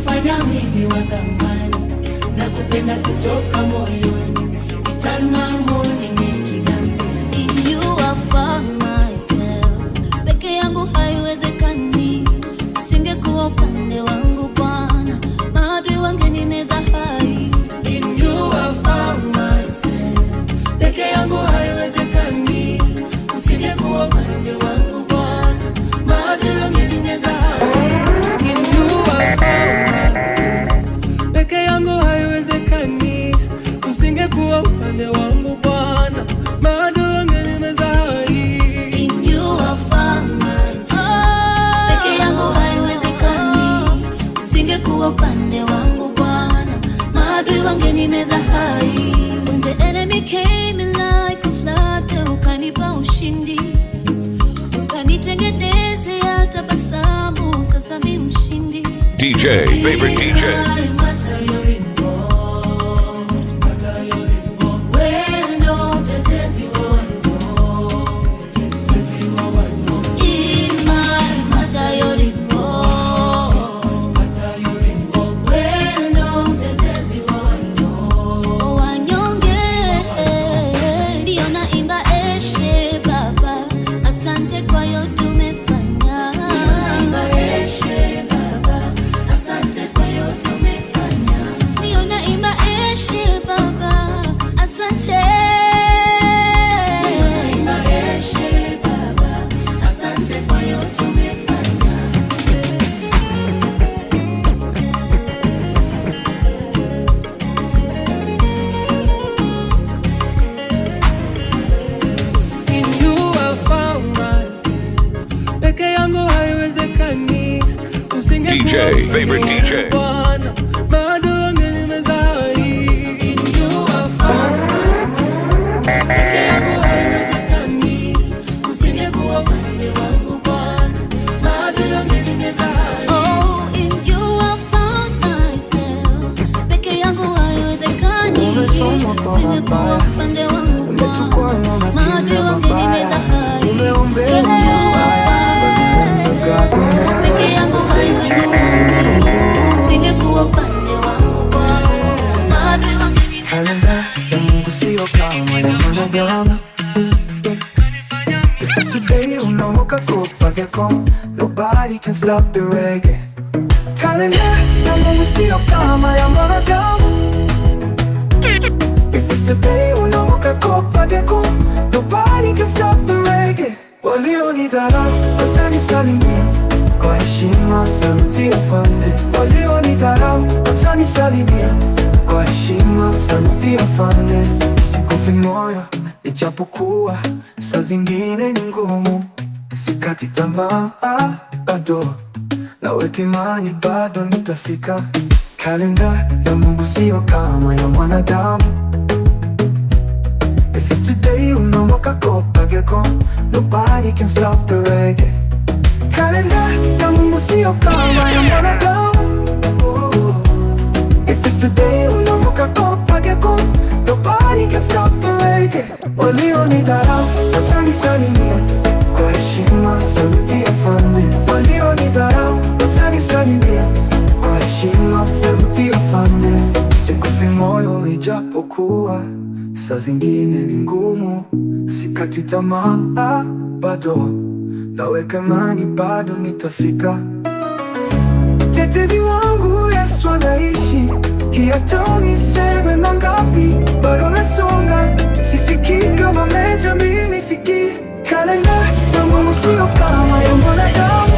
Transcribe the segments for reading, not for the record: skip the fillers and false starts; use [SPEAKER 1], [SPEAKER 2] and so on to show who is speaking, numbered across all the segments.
[SPEAKER 1] umenifanya mimi wa thamani, na kupenda kutoka moyoni. Turn my morning into dancing.
[SPEAKER 2] In you I found myself. Peke yangu haiwezekani, usingekuwa upande wangu Bwana, maadui wangenimeza hai.
[SPEAKER 1] In you I found myself. Peke yangu haiwezekani, usingekuwa upande wangu Bwana, maadui wangenimeza hai. In you I found myself. Peke yangu haiwezekani, usingekuwa upande wangu Bwana, maadui wangenimeza hai.
[SPEAKER 2] In you I found myself. Peke yangu haiwezekani, usingekuwa upande wangu Bwana, maadui wangenimeza hai. When the enemy came in like a flood, ukanipa ushindi, ukanitengenezea tabasamu, sasa mimi mshindi.
[SPEAKER 3] DJ, favorite DJ. DJ, favorite DJ.
[SPEAKER 4] Nobody can stop the reggae. Calendar, na Mungu sio kama ya mwanadamu. If it's today, unaamka kopa geko. Nobody can stop the reggae. Walionidharau watanisalimia kwa heshima, saluti afande. Walionidharau watanisalimia kwa heshima, saluti afande. Sikufi moyo ijapokuwa saa zingine ni ngumu, sikati tamaa bado, naweka imani bado nitafika. Kalenda ya Mungu sio kama ya mwanadamu. If it's today, unaamka kopa geko. Nobody can stop the reggae. Kalenda ya Mungu sio kama ya mwanadamu. If it's today, unaamka kopa geko. Nobody can stop the reggae. Walionidharau watanisalimia kwa heshima, saluti afande. Walionidharau watanisalimia kwa heshima, saluti afande. Sikufi moyo ijapokuwa saa zingine ni ngumu, sikati tamaa bado, naweka imani bado nitafika. Tetezi wangu Yesu anaishi, hata niseme mangapi bado nasonga. Sisikii kama meja, mimi sikii. Kalenda ya Mungu sio kama ya mwanadamu.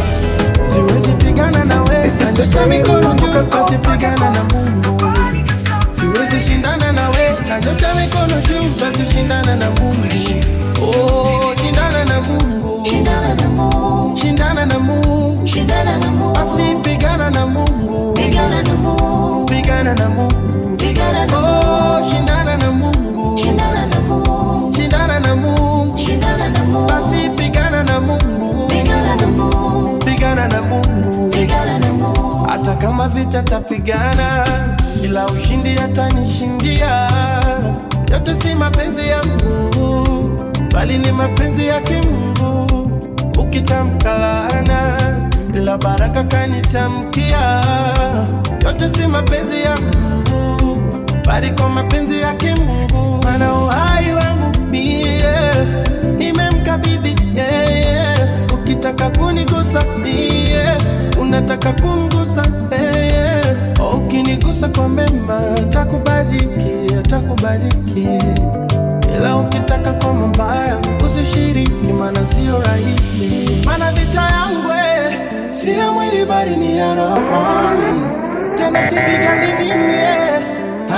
[SPEAKER 5] Siwezi pigana na wewe, nyosha mikono juu, basi pigana na Mungu. Siwezi shindana na wewe, nyosha mikono juu, basi shindana na Mungu. Oh, shindana na Mungu,
[SPEAKER 2] Shindana na Mungu,
[SPEAKER 5] shindana na Mungu,
[SPEAKER 2] shindana na Mungu,
[SPEAKER 5] basi pigana na Mungu,
[SPEAKER 2] pigana na Mungu,
[SPEAKER 5] pigana na Mungu,
[SPEAKER 2] pigana na Mungu.
[SPEAKER 5] oh, shindana na Mungu,
[SPEAKER 2] Shindana na Mungu,
[SPEAKER 5] shindana na Mungu,
[SPEAKER 2] shindana na Mungu,
[SPEAKER 5] basi pigana na Mungu,
[SPEAKER 2] pigana na Mungu,
[SPEAKER 5] pigana na Mungu,
[SPEAKER 2] pigana na Mungu.
[SPEAKER 5] hata kama vita tapigana, ila ushindi atanishindia. Yote si mapenzi ya Mungu, bali ni mapenzi yake Mungu. Ukitamka laana, ila baraka kanitamkia. mapenzi ya Mungu, bali kwa mapenzi yake Mungu. Maana uhai wangu mie nimemkabidhi yeye. Ukitaka kunigusa mie, unataka kumgusa yeye. Ukinigusa kwa mema, atakubariki, atakubariki. Ila ukitaka kwa mabaya, usishiriki, maana sio rahisi. Maana vita yangu si ya mwili bali ni ya rohoni. Tena sipigani mimi,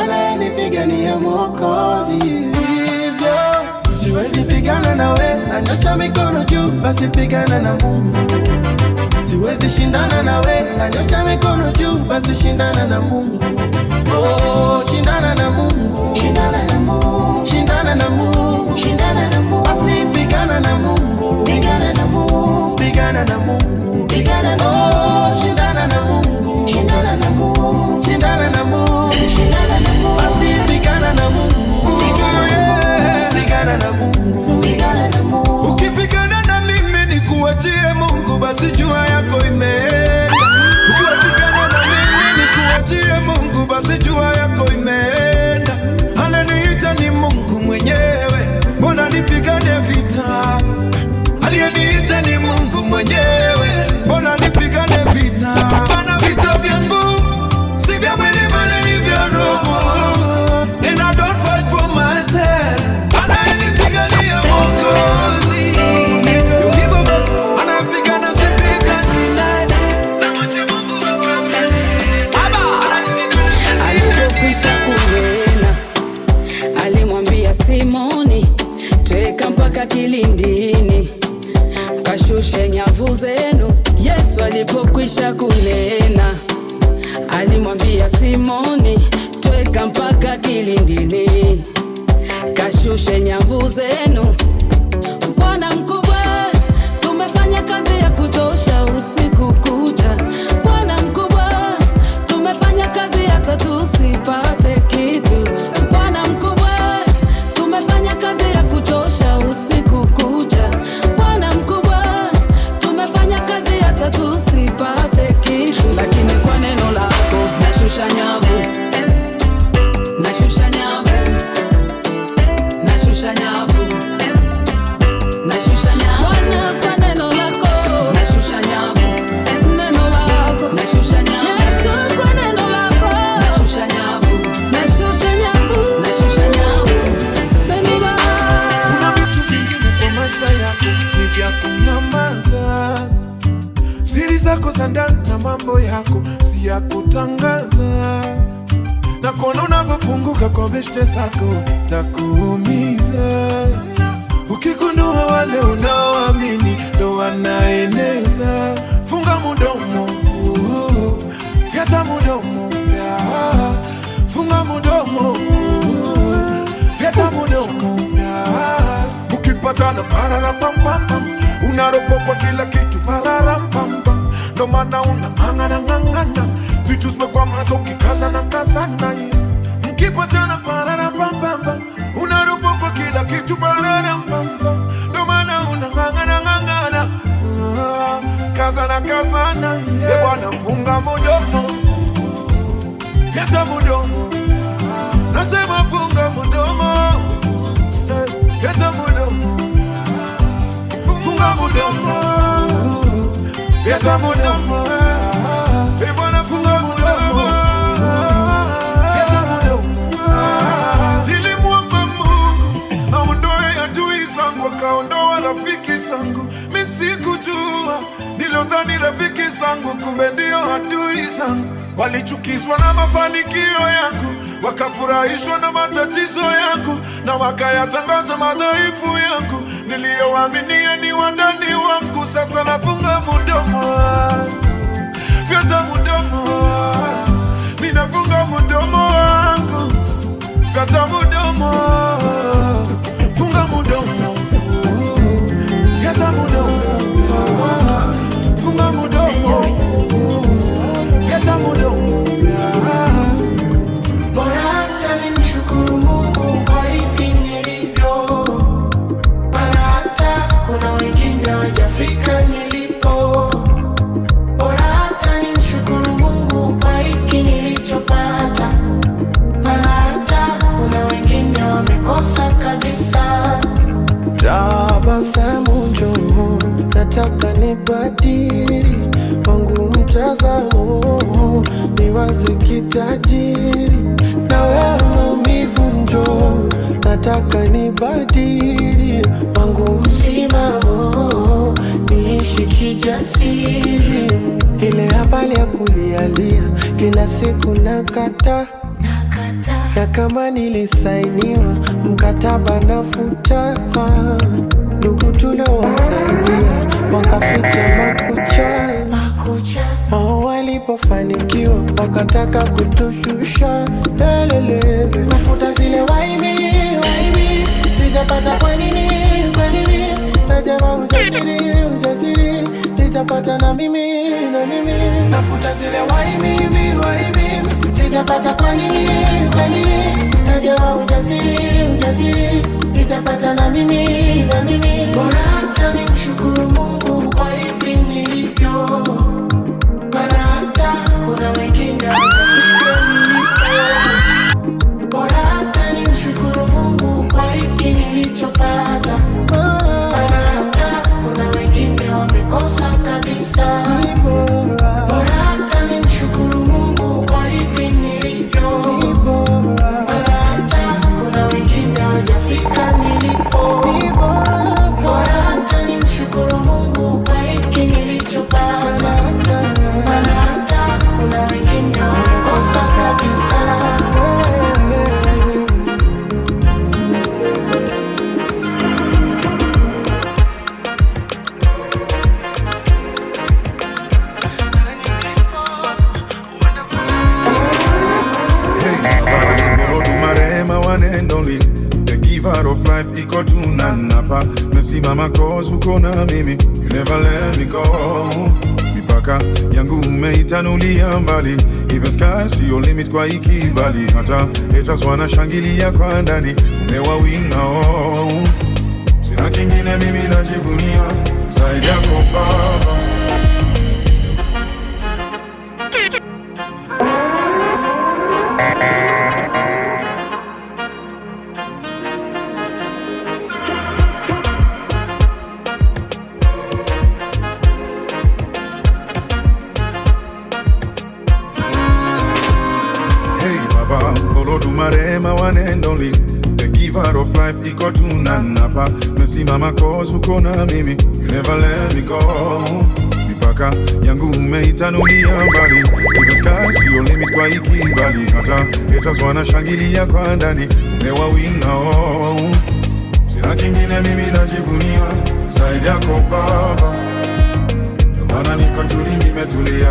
[SPEAKER 5] anayenipigania Mwokozi. Hivyo siwezi pigana nawe, nanyosha mikono juu, basi pigana na Mungu. Siwezi shindana nawe, nanyosha mikono juu, basi shindana na Mungu. Oh, shindana na Mungu,
[SPEAKER 2] Shindana na Mungu,
[SPEAKER 5] shindana na Mungu,
[SPEAKER 2] shindana na Mungu,
[SPEAKER 5] basi pigana na Mungu,
[SPEAKER 2] pigana na Mungu,
[SPEAKER 5] pigana na Mungu,
[SPEAKER 2] pigana na Mungu,
[SPEAKER 5] oh, shindana na Mungu,
[SPEAKER 2] shindana na Mungu,
[SPEAKER 5] shindana na Mungu,
[SPEAKER 2] shindana na Mungu,
[SPEAKER 5] basi pigana na Mungu, pigana na Mungu,
[SPEAKER 2] pigana na Mungu.
[SPEAKER 5] ukipigana na mimi nikuachie Mungu, basi jua yako imeenda. Ukipigana na mimi nikuachie Mungu, basi jua yako imeenda. Ananiita ni Mungu mwenyewe, mbona nipigane vita? Aliyeniita ni Mungu mwenyewe, mbona nipigane vita? Maana vita vyangu si vya mwili bali ni vya roho. And I don't fight for myself, anayenipigania Mwokozi. You give up, anapigana sipigani naye. Na mwache Mungu apambane.
[SPEAKER 6] Alipokwisha kunena, alimwambia Simoni, tweka mpaka kilindini, kashushe nyavu zenu. Yesu alipokwisha kunena, alimwambia Simoni, tweka mpaka kilindini, kashushe nyavu zenu. Bwana mkubwa, tumefanya kazi ya kuchosha usiku kucha. Bwana mkubwa, tumefanya kazi hata tusipate kitu. Bwana mkubwa, tumefanya kazi ya kuchosha usiku kucha. Bwana mkubwa, tumefanya kazi hata tusipate kitu. Lakini kwa neno lako nashusha nyavu, nashusha nyavu, nashusha nyavu, nashusha nyavu. Bwana, kwa neno lako nashusha nyavu, neno lako nashusha nyavu. Yesu, kwa neno lako nashusha nyavu, nashusha nyavu, nashusha nyavu, neno lako.
[SPEAKER 4] Kuna vitu vingine kwa maisha yako ni vya kunyamaza. Siri zako za ndani na mambo yako si ya kutangaza. Na kuona unavyofunguka kwa beshte zako takuumiza. Ukigundua wale unaoamini ndo wanaeneza. Funga mudomo, fyata mudomo, funga mudomo, fyata mudomo. Ukipatana pararapampam, unaropokwa kila kitu pararampampam. Ndo maana unang'ang'ana ng'ang'ana, vitu zimekwama hata ukikaza na kazana. Mkipatana pararapampam, unaropokwa kila kitu pararampampam. Ndo maana unang'ang'ana ng'ang'ana, kazana kazana. Bwana funga mudomo, fyata mudomo, nasema funga mudomo, fyata mudomo, funga mudomo, fyata mudomo. Bwana funga mudomo, fyata mudomo. Nilimwomba Mungu aondoe adui zangu, akaondoa rafiki zangu. Mimi sikujua, nilodhani rafiki zangu kumbe ndio adui zangu. Walichukizwa na mafanikio yangu, wakafurahishwa na matatizo yangu, na wakayatangaza madhaifu yangu. Niliyowaaminia ni wandani wangu, sasa nafunga mudomo, fyata mudomo. Ninafunga mudomo wangu, fyata mudomo, funga mudomo, fyata mudomo, funga mudomo, fyata mudomo.
[SPEAKER 5] Bora hata nimshukuru Mungu kwa hivi nilivyo, maana hata kuna wengine hawajafika nilipo. Bora hata nimshukuru Mungu kwa hiki nilichopata. tajiri, na wewe maumivu njoo, nataka nibadili wangu msimamo, niishi kijasiri. Ile habari ya kulialia kila siku nakata, na kama nilisainiwa mkataba nafuta. Ndugu tuliowasaidia wakaficha makucha, wao walipofanikiwa wakataka kutushusha. Lelelele, nafuta zile waimi, sijapata kwa nini? Najama ujasiri, nitapata na mimi. Nafuta zile waimi, sijapata kwa nini? Najama ujasiri, nitapata na mimi. Bora hata nimshukuru Mungu kwa hivi nilivyo, maana hata kuna wengine hawajafika nilipo. Bora hata nimshukuru Mungu kwa hiki nilichopata, maana hata kuna wengine wamekosa kabisa. Bora hata nimshukuru Mungu kwa hivi nilivyo, maana hata kuna wengine hawajafika nilipo. Bora hata nimshukuru Mungu kwa hiki nilichopata, maana hata kuna wengine wamekosa kabisa.
[SPEAKER 7] One and only, the giver of life, iko tunanapa. Mesimama cause uko na mimi, you never let me go. Mipaka yangu umeitanulia mbali, even sky see your limit kwa ikibali. Hata haters wanashangilia kwa ndani, umewawinga oh. Sina kingine mimi najivunia zaidi yako Baba. One and only, the giver of life, iko tunanapa. Mesimama cause uko na mimi, you never let me go. Mipaka yangu umeitanulia mbali, even sky see your limit kwa ikibali. Hata haters wanashangilia kwa ndani, umewawinga oh. Sina kingine mimi najivunia zaidi yako Baba, maana niko tuli nimetulia,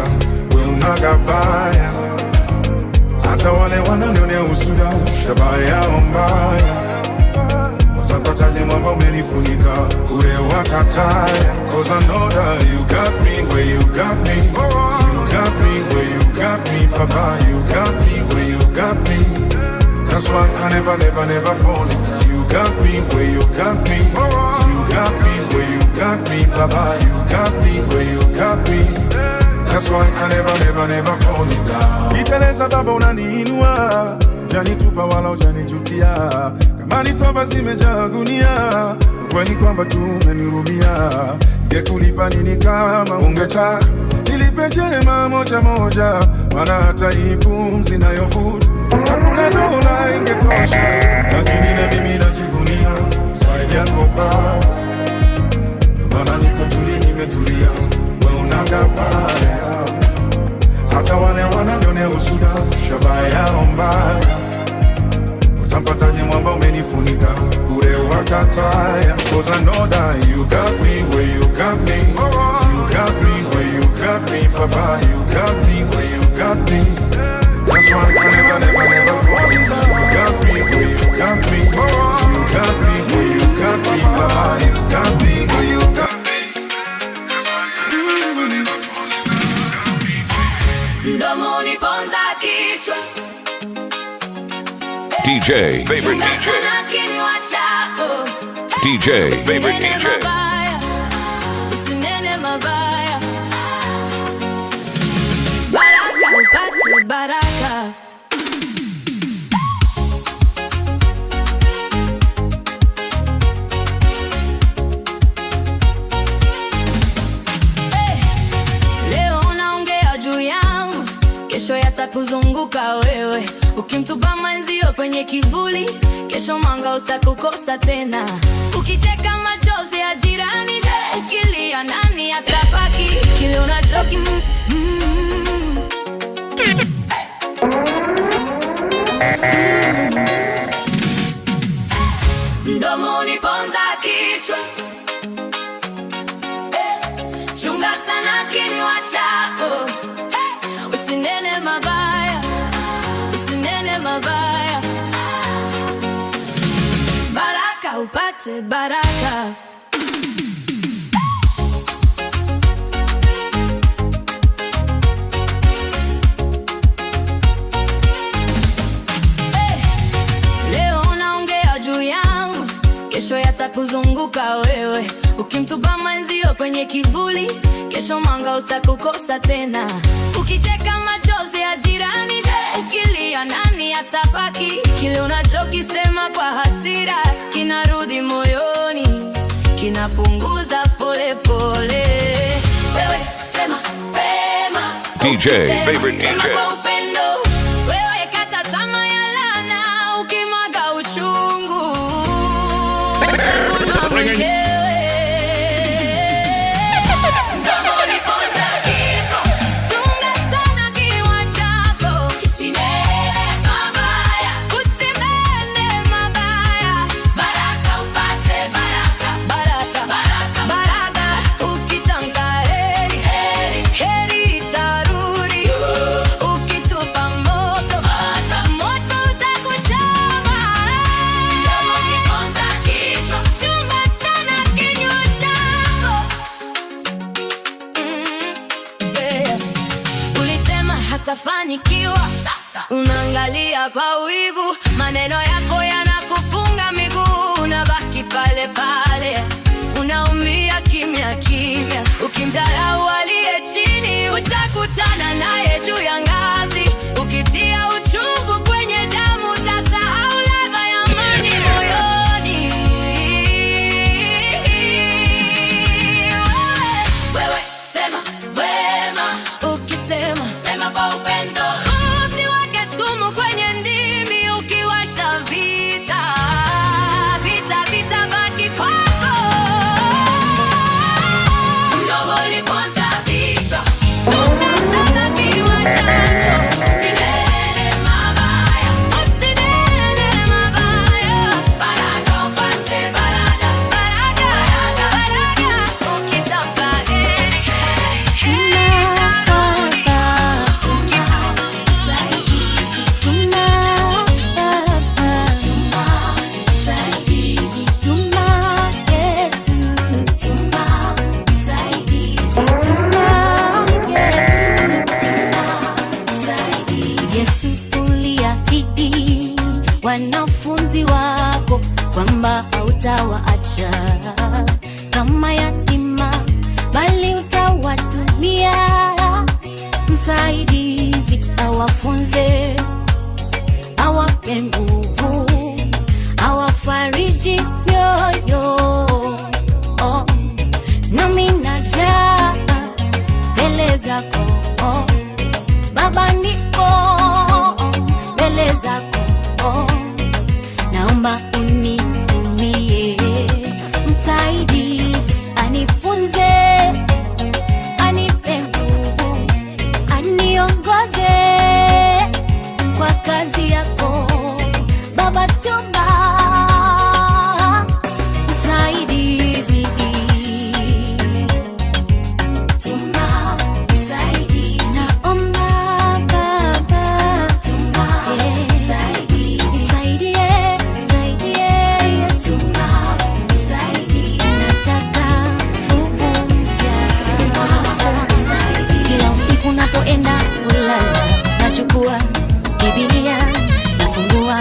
[SPEAKER 7] we unagabaya. Hata wale wananionea usuda, shabaha yao mbaya. Watapataje mwamba umenifunika, ure watataya. Cause I know that you got me where you got me. You got me where you got me, Papa. You got me where you got me. That's why I never fall. You got me where you got me. You got me where you got me, Papa. You got me where you got me. That's why I never fall down. Niteleza baba unaniinua, janitupa wala ujanijutia. Kama nitoba zimejaa gunia, kwani kwamba tu umenirumia. Ngekulipa nini kama ungetaka nilipe jema moja moja, maana hata hii pumzi nayovuta hakuna dola ingetosha. Lakini na mimi najivunia zaidi yako Baba, maana niko tuli nimetulia, we unagabaya. Hata wale wananionea usuda, shabaha yao mbaya. Utampataje mwamba umenifunika, kure watataya. Cause I know that you got me where you got me. You got me where you got me, Papa. You got me where you got me. That's why I never fall. You got me where you got me. You got me where you got me, Papa. You got me where you got me.
[SPEAKER 2] Mdomoni ponza kichwa,
[SPEAKER 3] DJ, favorite DJ. DJ, favorite DJ.
[SPEAKER 6] Usinene mabaya, baraka upate baraka. Kesho yatakuzunguka wewe. Ukimtupa mwenzio kwenye kivuli, kesho mwanga utakukosa tena. Ukicheka machozi ya jirani, ukilia nani atabaki? Kile unachoki mdomoni ponza kichwa. Chunga sana kinywa chako, usinene mabaya, usinene mabaya. Baraka upate baraka. Leo unaongea juu yangu, kesho yatakuzunguka wewe. Ukimtupa mwenzio kwenye kivuli, kesho mwanga utakukosa tena. Ukicheka machozi ya jirani, ukilia nani atabaki? Kile unachokisema kwa hasira kinarudi moyoni, kinapunguza pole pole. Wewe sema pema,
[SPEAKER 3] DJ, favorite
[SPEAKER 6] sema
[SPEAKER 3] DJ.
[SPEAKER 6] kwa upendo. Wewe kata tamaa ya laana, ukimwaga uchungu utakunwa mwenyewe. Hatafanikiwa, sasa unaangalia kwa wivu. Maneno yako yanakufunga miguu, unabaki pale pale, unaumia kimya kimya. Ukimdharau aliye chini, utakutana naye juu ya ngazi. Ukitia uchungu kwenye damu, utasahau ladha ya amani moyoni. Wewe sema wema, ukisema sema kwa upendo. Usiweke sumu kwenye ndimi, ukiwasha vita, vita vitabaki kwako. Mdomoni ponza vichwa, chunga sana kinywa chako. Usinene mabaya, usinene mabaya. Baraka upate baraka, baraka, baraka. Ukitamka heri, heri itarudi.
[SPEAKER 2] Yesu, uliahidi wanafunzi wako kwamba hautawaacha kama yatima, bali utawatumia msaidizi, awafunze, awape nguvu, awafariji mioyo. Oh, nami najaa mbele zako, oh, Baba, niko mbele zako, oh, naomba unitumie msaidizi, anifunze, anipe nguvu, aniongoze kwa kazi yako. Baba, tuma msaidizi, tuma msaidizi, naomba Baba, tuma msaidizi, nisaidie, nisaidie Yesu, tuma msaidizi, nataka nguvu mpya, tuma msaidizi. Kila usiku napoenda kulala, nachukua Biblia, nafungua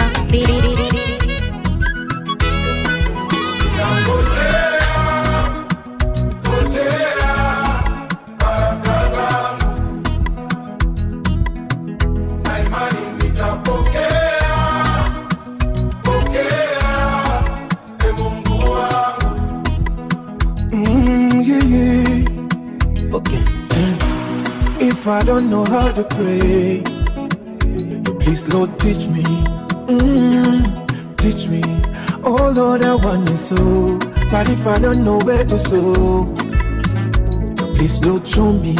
[SPEAKER 5] Okay. If I don't know how to pray, Please Lord teach me, teach me. Oh Lord, I want to sow, but if I don't know where to sow, please Lord show me.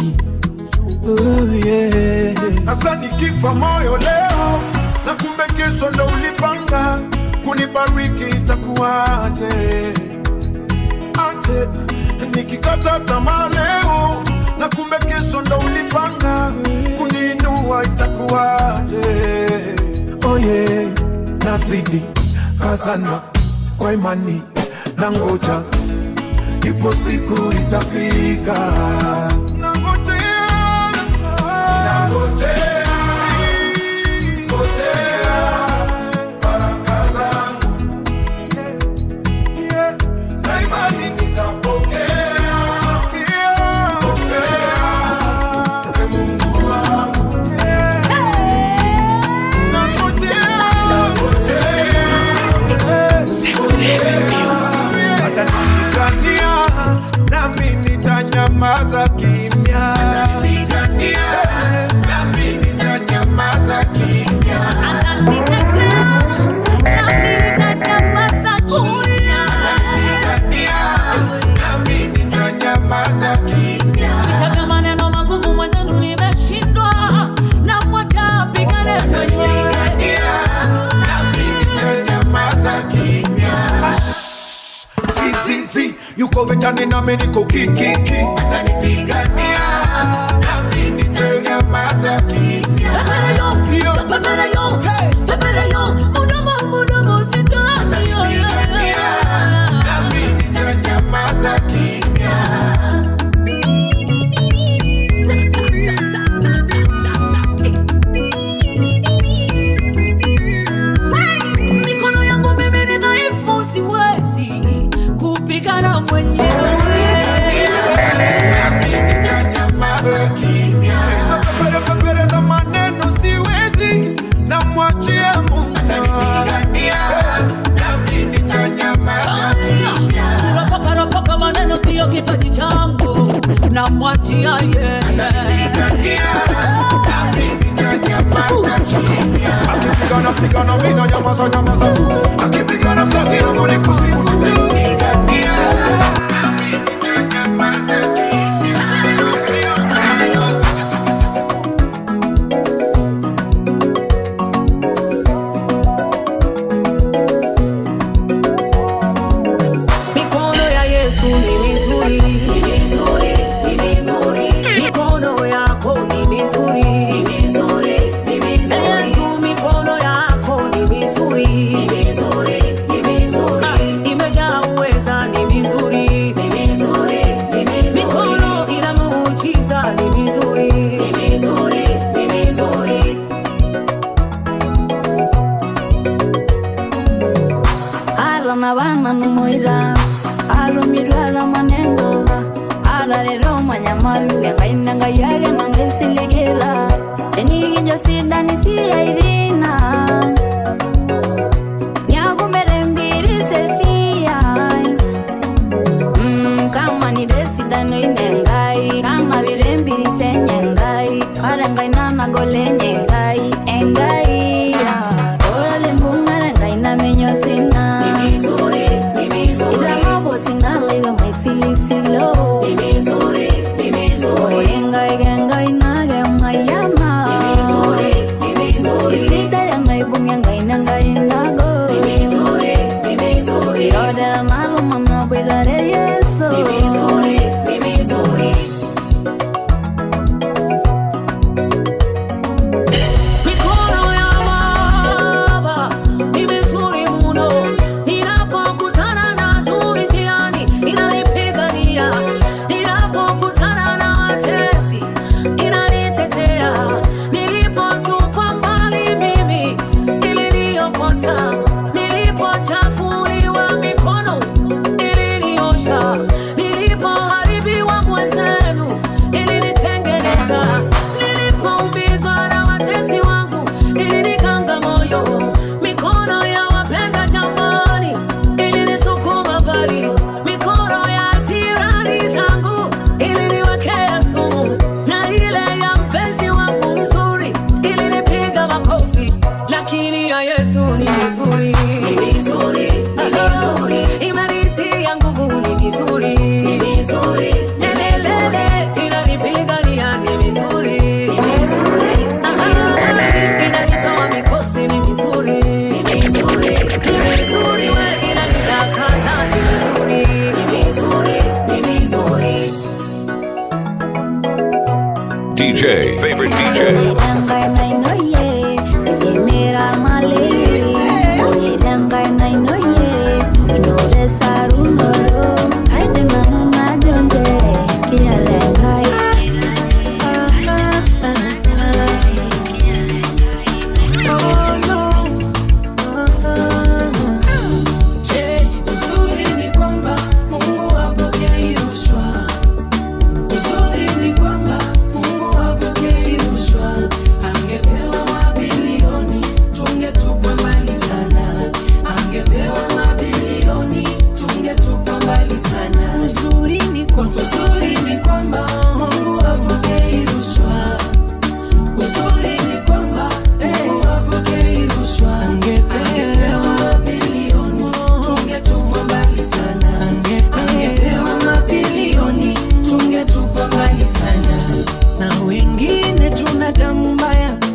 [SPEAKER 5] Oh yeah.
[SPEAKER 7] Sasa nikifa moyo leo na kumbe kesho ndo ulipanga kunibariki itakuwaje? Aje nikikata tamaa leo na kumbe kesho ndo ulipanga kuniinua itakuwaje?
[SPEAKER 5] Oh yeah, nazidi kazana kwa imani na ngoja, ipo siku itafika.
[SPEAKER 4] Nami nitanyamaza kimya. Nami nitanyamaza kimya. Nami nitanyamaza kimya.
[SPEAKER 2] Nitaka maneno magumu mwenzenu nimeshindwa, na mwacha apigane mwenyewe.
[SPEAKER 7] Nami nitanyamaza kimya.
[SPEAKER 4] Zizi, yuko vitani nami niko kikiki.
[SPEAKER 7] Atanipigania, nami nitanyamaza kimya.
[SPEAKER 2] Pepere yo, mudomo sitani yo.
[SPEAKER 7] Nami nitanyamaza kimya.
[SPEAKER 2] Mikono yangu mimi ni dhaifu, siwezi kupigana mwenyewe.
[SPEAKER 4] Pepere za maneno siwezi, na mwachia Mungu.
[SPEAKER 2] Ropoka maneno siyo kipaji changu, na mwachia yeye.
[SPEAKER 7] Akipigana mina nyamaza tu. Akipigana kazi yangu ni kusifu tu.
[SPEAKER 2] Mikono ya Yesu ni mizuri. Mikono yako ni mizuri. Yesu, mikono yako ni mizuri. Imejaa uweza, ni mizuri. Mikono ina muujiza, ni mizuri.
[SPEAKER 8] Arana bana numoira, arumirwara manengoba, ararero manyamalu, ngaina ngayage nangesilegera, enigi josida nisiya irina, nyagumere mbiri sesia, kama ni desida no inengai, kama virembiri senyengai, arangaina na gole nyengai, engai, orale mbungare ngaina menyo sina. Engai nage mayama.
[SPEAKER 1] lakini ya Yesu ni mizuri, ni mizuri, ni mizuri. Imariti ya nguvu ni mizuri, ni mizuri. Nelelele inanipigania ni mizuri, ni mizuri. Inanitoa mikosi ni mizuri, ni mizuri, ni mizuri. Inanitakaza ni mizuri, ni mizuri, ni mizuri.
[SPEAKER 3] DJ, favorite DJ.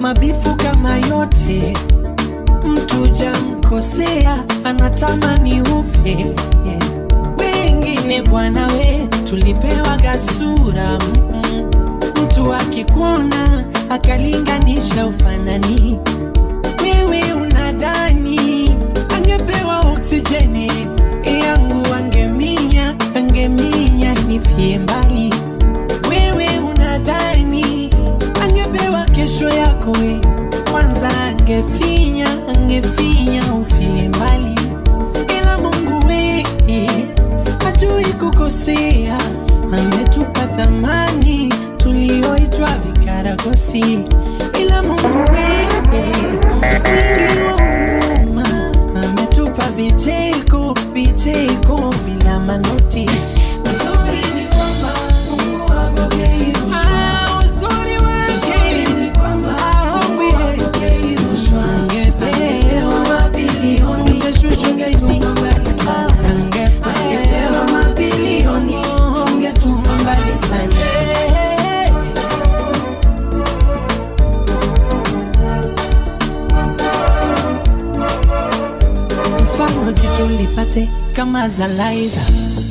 [SPEAKER 9] Mabifu kama yote, mtu jamkosea anatamani ufe. Wengine bwana we tulipewa gasura, mtu akikuona akalinganisha ufanani. Wewe unadhani angepewa oksijeni yangu, angeminya nifie mbali. Wewe unadhani angepewa kesho yako we, kwanza angefinya ufie mbali. Ila Mungu we hajui kukosea, ametupa thamani tulioitwa vikaragosi. Ila Mungu we mwingi wa huruma, ametupa vicheko bila manoti. Uzuri ni kwamba Mungu hapokei rushwa. Uzuri wake ni kwamba Mungu hapokei rushwa. Angepewa mabilioni, tungetupa mbali sana. Angepewa mabilioni, tungetupa mbali sana. Mfano jitu lipate kama za Liza,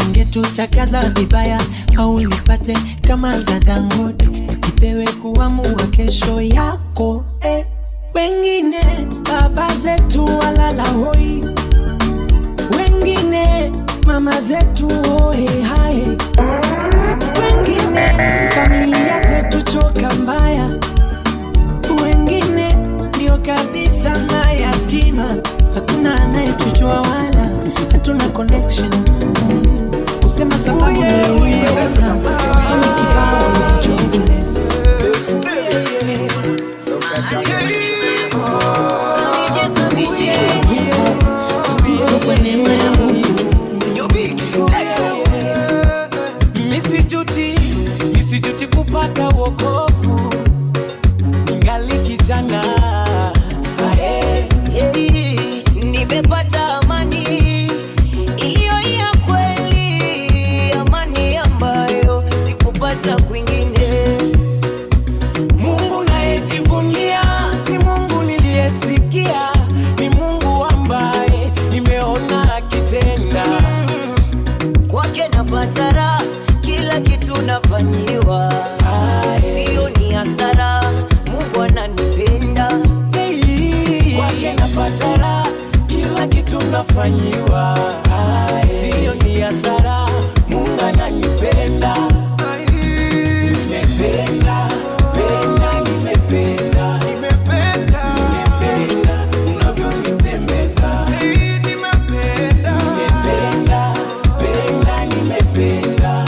[SPEAKER 9] ingetuchakaza vibaya. Au lipate kama za Dangote, ipewe kuamua kesho yako. Wengine baba zetu walala hoi, wengine mama zetu ohe hae, wengine familia zetu choka mbaya, wengine ndio kabisa mayatima. Hakuna anayetujua wala hatuna connection. Kusema sababu ni uweza, kusema kibao ni jobless. Misijuti kupata wokovu, ningali kijana.
[SPEAKER 2] Nimepata amani iliyo ya kweli, amani ambayo sikupata kwingine.
[SPEAKER 9] Mungu nayejivunia si Mungu niliyesikia, ni Mungu ambaye nimeona akitenda.
[SPEAKER 2] Kwake napata raha, kila kitu nafanyiwa, sio ni hasara. Mungu ananipenda.
[SPEAKER 9] Kwake napata raha, kila kitu nafanyiwa, sio ni hasara. Mungu ananipenda. Nimependa, nimependa, nimependa unavyonitembeza. Nimependa, nimependa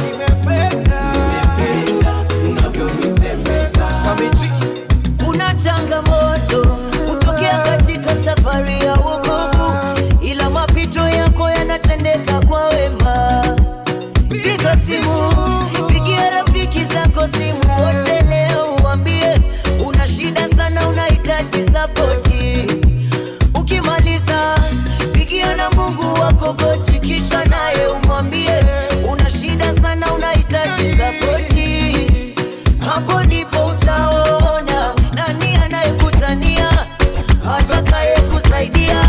[SPEAKER 9] unavyonitembeza.
[SPEAKER 2] Kuna changamoto kutokea katika safari ya wokovu, ila mapito yako
[SPEAKER 1] kusaidia.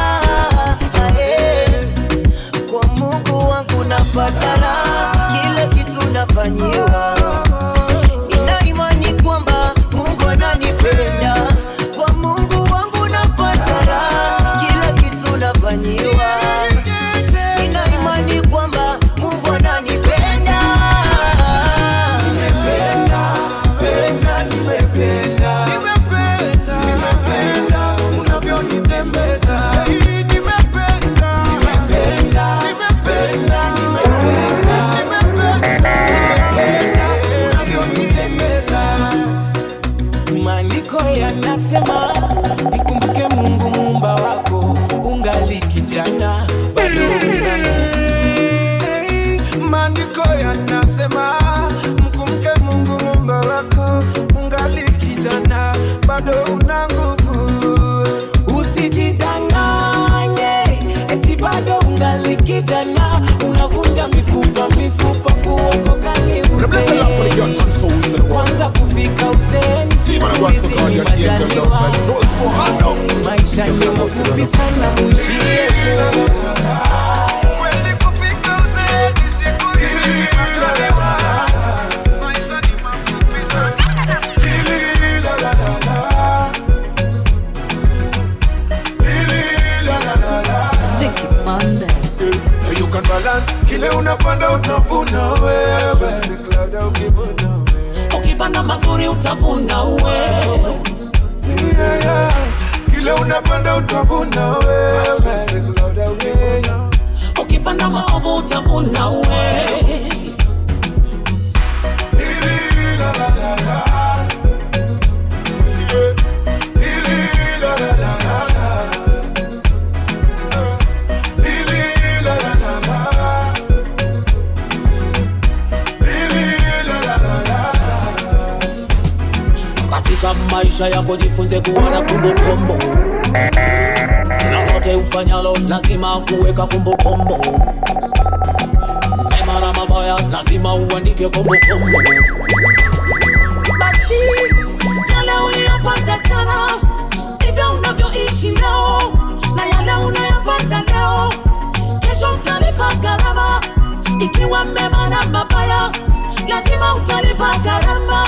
[SPEAKER 1] Kwa Mungu wangu napata raha, kila kitu nafanyiwa. Nina imani kwamba Mungu ananipenda. Kwa Mungu wangu napata raha, kila kitu nafanyiwa. Nina imani kwamba Mungu ananipenda.
[SPEAKER 9] Nimependa unavyonitembeza. Maandiko yanasema mkumbuke Mungu muumba wako ungali kijana bado una nguvu. Maandiko yanasema mkumbuke Mungu muumba wako ungali kijana bado una nguvu. Usijidanganye eti bado ungali kijana, unavunja mifupa kuokoka ni uzee. Kwanza kufika uzeeni maisha ni mafupi sana, muishie kweli. Kufika uzeeni siku hizi maisha ni mafupi sana.
[SPEAKER 6] Vicky Mondays.
[SPEAKER 9] You can balance kile unapanda utavuna wewe. Ukipanda mazuri utavuna wewe. Kile unapanda utavuna wewe. Ukipanda maovu utavuna wewe. Katika maisha yako jifunze kuwa na kumbukumbu. Lolote ufanyalo lazima kuweka kumbukumbu. Mema na mabaya lazima uandike kumbukumbu. Basi yale uliyopata jana ndivyo unavyoishi leo, na yale unayopata leo kesho utalipa gharama. Ikiwa mema na mabaya lazima utalipa gharama.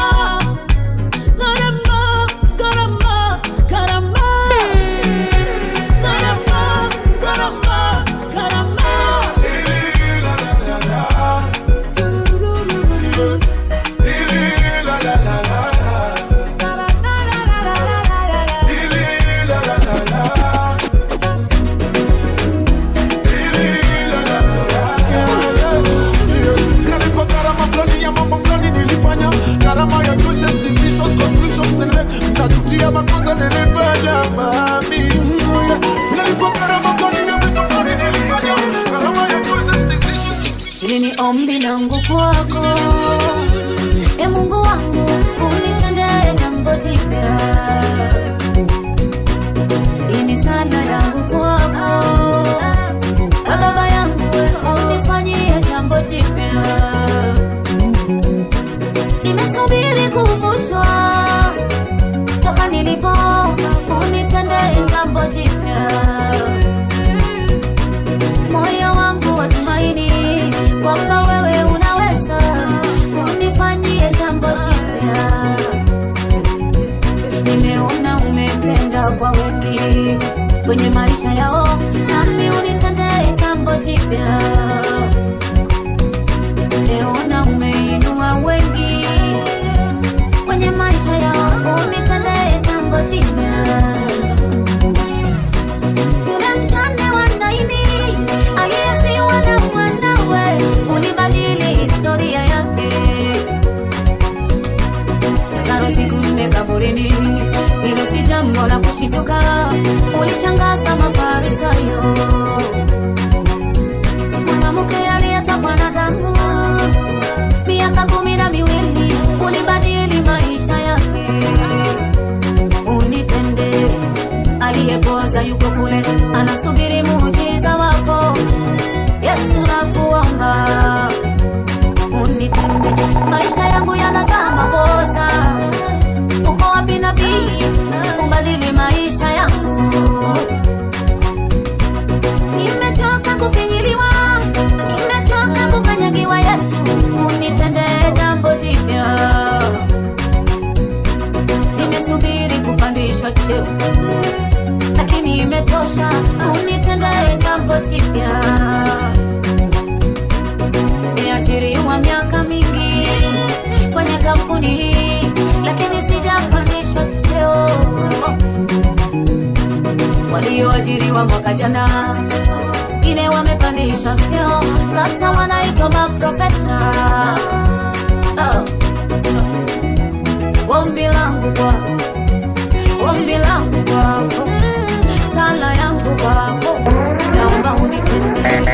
[SPEAKER 2] Ni ombi langu kwako, Mungu wangu, unitendee jambo jipya. Ni sala yangu kwako, Baba yangu, unifanyie jambo jipya. Nimesubiri kuvushwa toka nilipo, unitendee jambo jipya. Moyo wangu watumaini kwamba wewe unaweza, unifanyie jambo jipya. Nimeona umetenda kwa wengi kwenye maisha yao, nami unitendee jambo jipya. Nimeona umeinua wengi kwenye maisha yao, unitendee jambo jipya. Yule mjane wa Naini aliyefiwa na mwanawe, ulibadili historia yake. Lazaro siku 4 kaburini, hilo si jambo la kushituka, ulishangaza Mafarisayo. Mwanamke aliyetokwa na damu miaka 12, ulibadili maisha yake. Unitende, aliyepoza yuko kule anasubiri muujiza wako. Yesu nakuomba, unitende, maisha yangu yanazama makosa. Uko wapi nabii, ubadili maisha yangu. profesha, unitendee jambo jipya. Niajiriwa miaka mingi kwenye kampuni hii, lakini sijapandishwa cheo. Walioajiriwa mwaka jana wengine wamepandishwa vyeo, sasa wanaitwa maprofesa. Ombi langu kwako, sala yangu kwako, naomba unitende,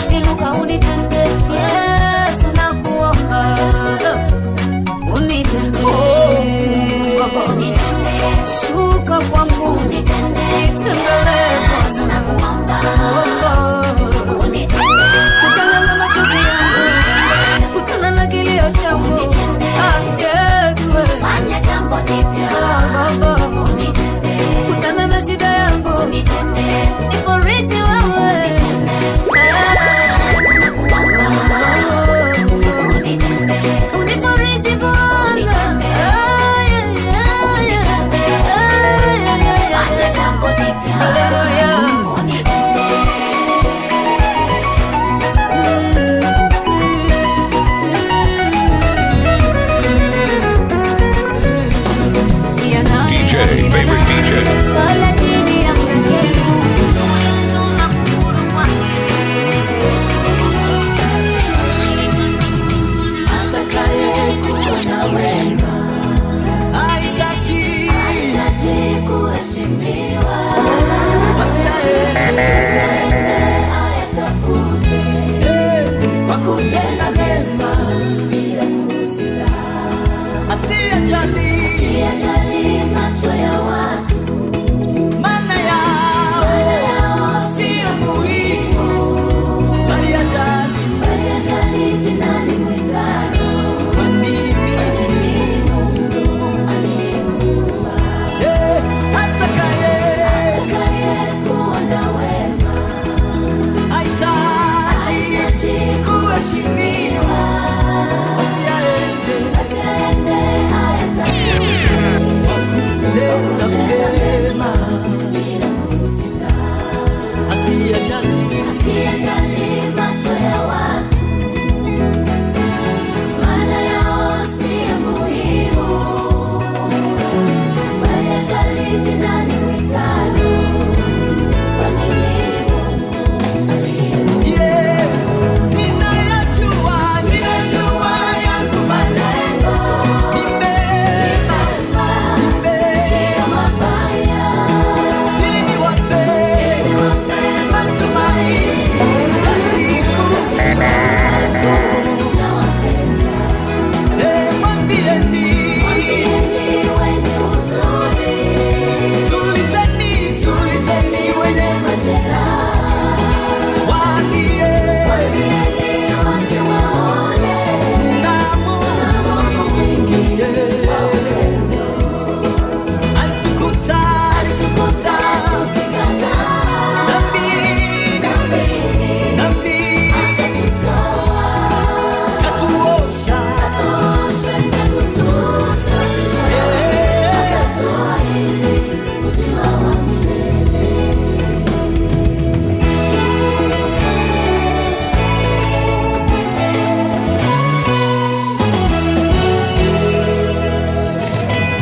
[SPEAKER 2] inuka unitende, Yesu nakuomba, unitende, shuka kwangu, nitembelee, Yesu nakuomba, kutana na machozi yangu, kutana na kilio changu, Yesu fanya jambo jipya, kutana na shida yangu, ifariji wewe, unifariji Bwana, fanya jambo jipya, haleluya.
[SPEAKER 3] Favorite DJ.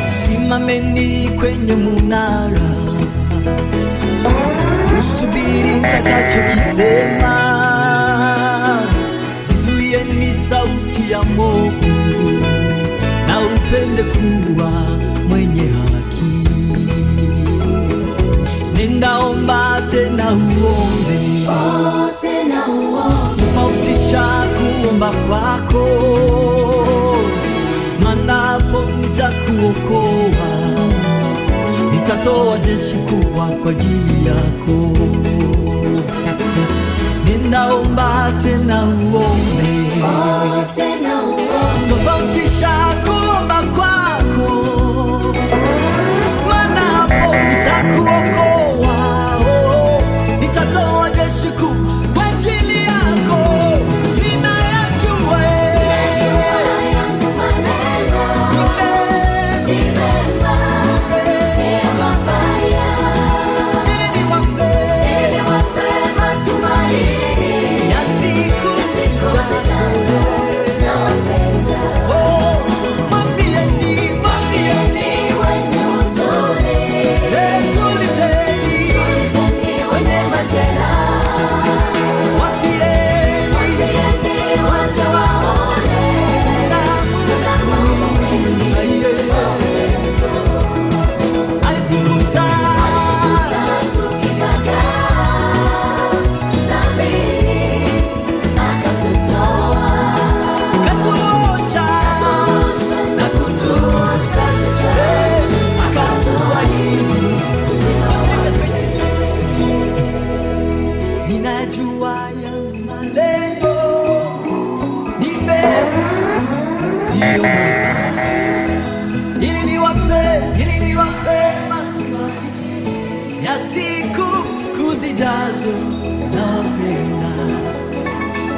[SPEAKER 10] Simameni kwenye munara, usubiri nitakachokisema. Zizuieni sauti ya movu, na upende kuwa mwenye haki. Nenda omba tena uombe, tofautisha kuomba kwako, maana hapo nitakuokoa, nitatoa jeshi kubwa kwa ajili yako. Nenda omba tena uombe, tofautisha kuomba kwako, maana hapo nitakuokoa, nitatoa jeshi kubwa kwa ajili yako. Ninayajua yangu maneno, sio unijaze na penda.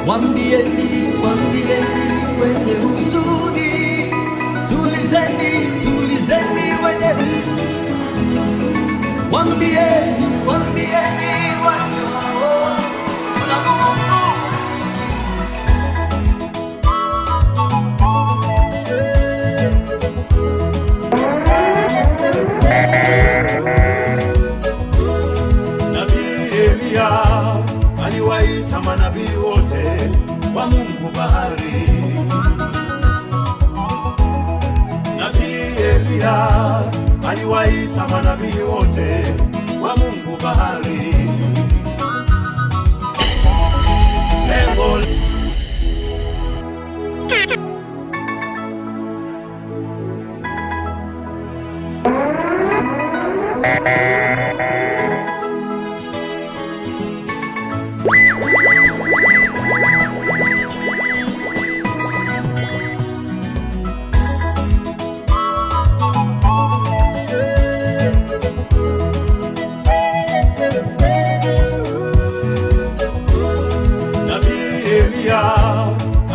[SPEAKER 10] Mwambieni, mwambieni wenye huzuni, tulizeni, tulizeni wenye. Mwambieni, mwambieni wanyao, tuna Mungu mwingi.
[SPEAKER 9] Nabii Elia aliwaita manabii wote wa Mungu bahari. Nabii Elia aliwaita manabii wote wa Mungu bahari. Lengo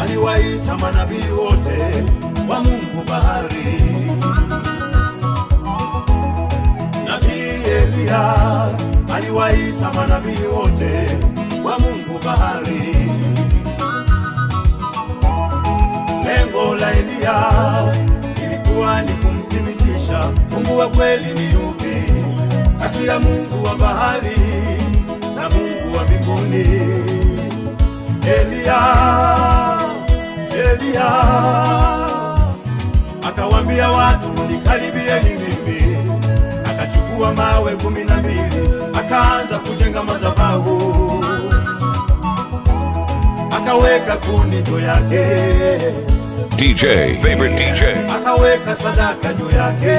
[SPEAKER 9] aliwaita manabii wote wa Mungu bahari. Nabii Elia aliwaita manabii wote wa Mungu bahari. Lengo la Elia ilikuwa ni kumthibitisha Mungu wa kweli ni yupi kati ya Mungu wa bahari na Mungu wa mbinguni. Elia akawambia watu, nikaribieni mimi. Akachukua mawe 12 akaanza kujenga madhabahu, akaweka kuni juu yake,
[SPEAKER 3] DJ, favorite DJ,
[SPEAKER 9] akaweka sadaka juu yake,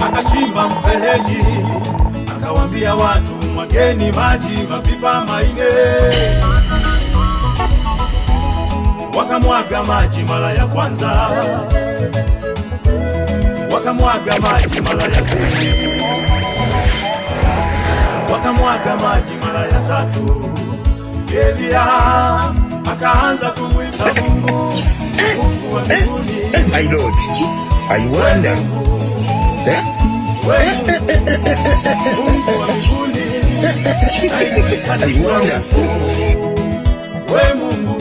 [SPEAKER 9] akachimba mfereji, akawambia watu, mwageni maji mapipa 4. Wakamwaga maji mara ya kwanza, wakamwaga maji mara ya pili, wakamwaga maji mara ya 3. Elia akaanza kumwita Mungu, Mungu wa mbinguni.
[SPEAKER 11] My Lord, I wonder.
[SPEAKER 9] Mungu wa mbinguni,
[SPEAKER 11] I wonder.
[SPEAKER 9] We Mungu,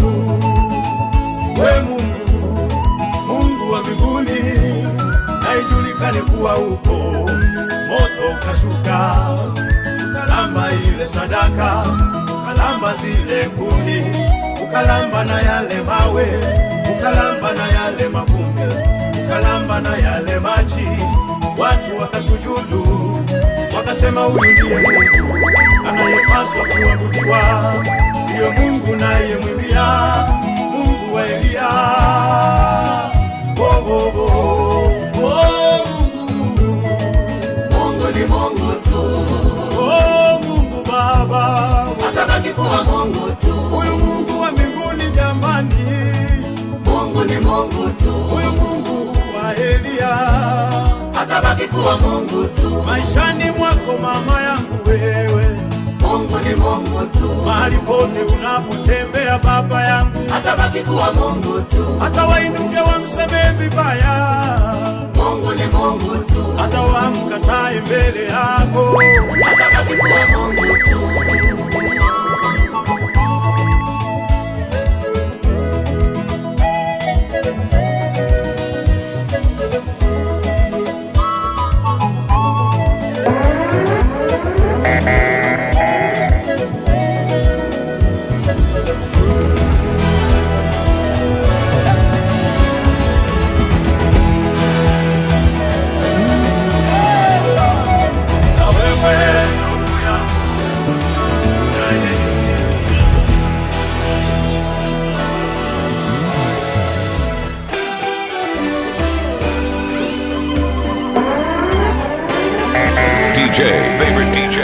[SPEAKER 9] we Mungu, Mungu wa mbinguni, na ijulikane kuwa upo. Moto ukashuka, ukalamba ile sadaka, ukalamba zile kuni, ukalamba na yale mawe, ukalamba na yale mavumbi, ukalamba na yale maji. Watu wakasujudu, wakasema huyu ndiye Mungu anayepaswa kuabudiwa, ndiyo Mungu naye mwimbia, Mungu wa Elia. Mungu ni Mungu tu. Mungu Baba atabaki kuwa Mungu tu. Huyu Mungu wa mbinguni jamani, Mungu ni Mungu tu. Huyu Mungu wa Elia atabaki kuwa Mungu tu. Maishani mwako mama yangu wewe, Mungu ni Mungu tu. Mahali pote unapotembea baba yangu, atabaki kuwa Mungu tu. Hata wainuke wamseme vibaya, Mungu ni Mungu tu. Hata wamkatae mbele yako, atabaki kuwa Mungu tu.
[SPEAKER 3] DJ, favorite DJ.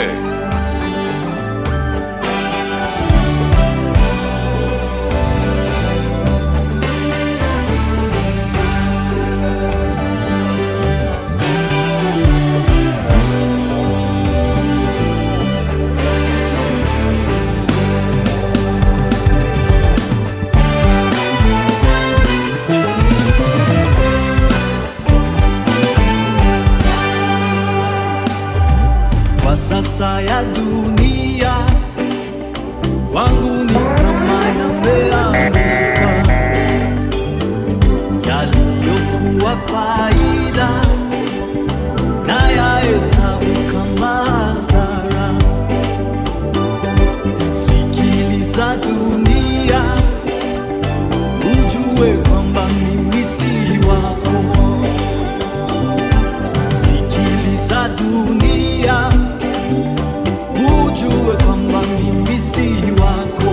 [SPEAKER 10] sasa ya dunia wangu ni kama yameanguka, yaliyokuwa faida na yahesabu kama hasara. Sikiliza dunia, ujue kwamba mimi si wako. Sikiliza dunia, ujue kwamba mimi si wako.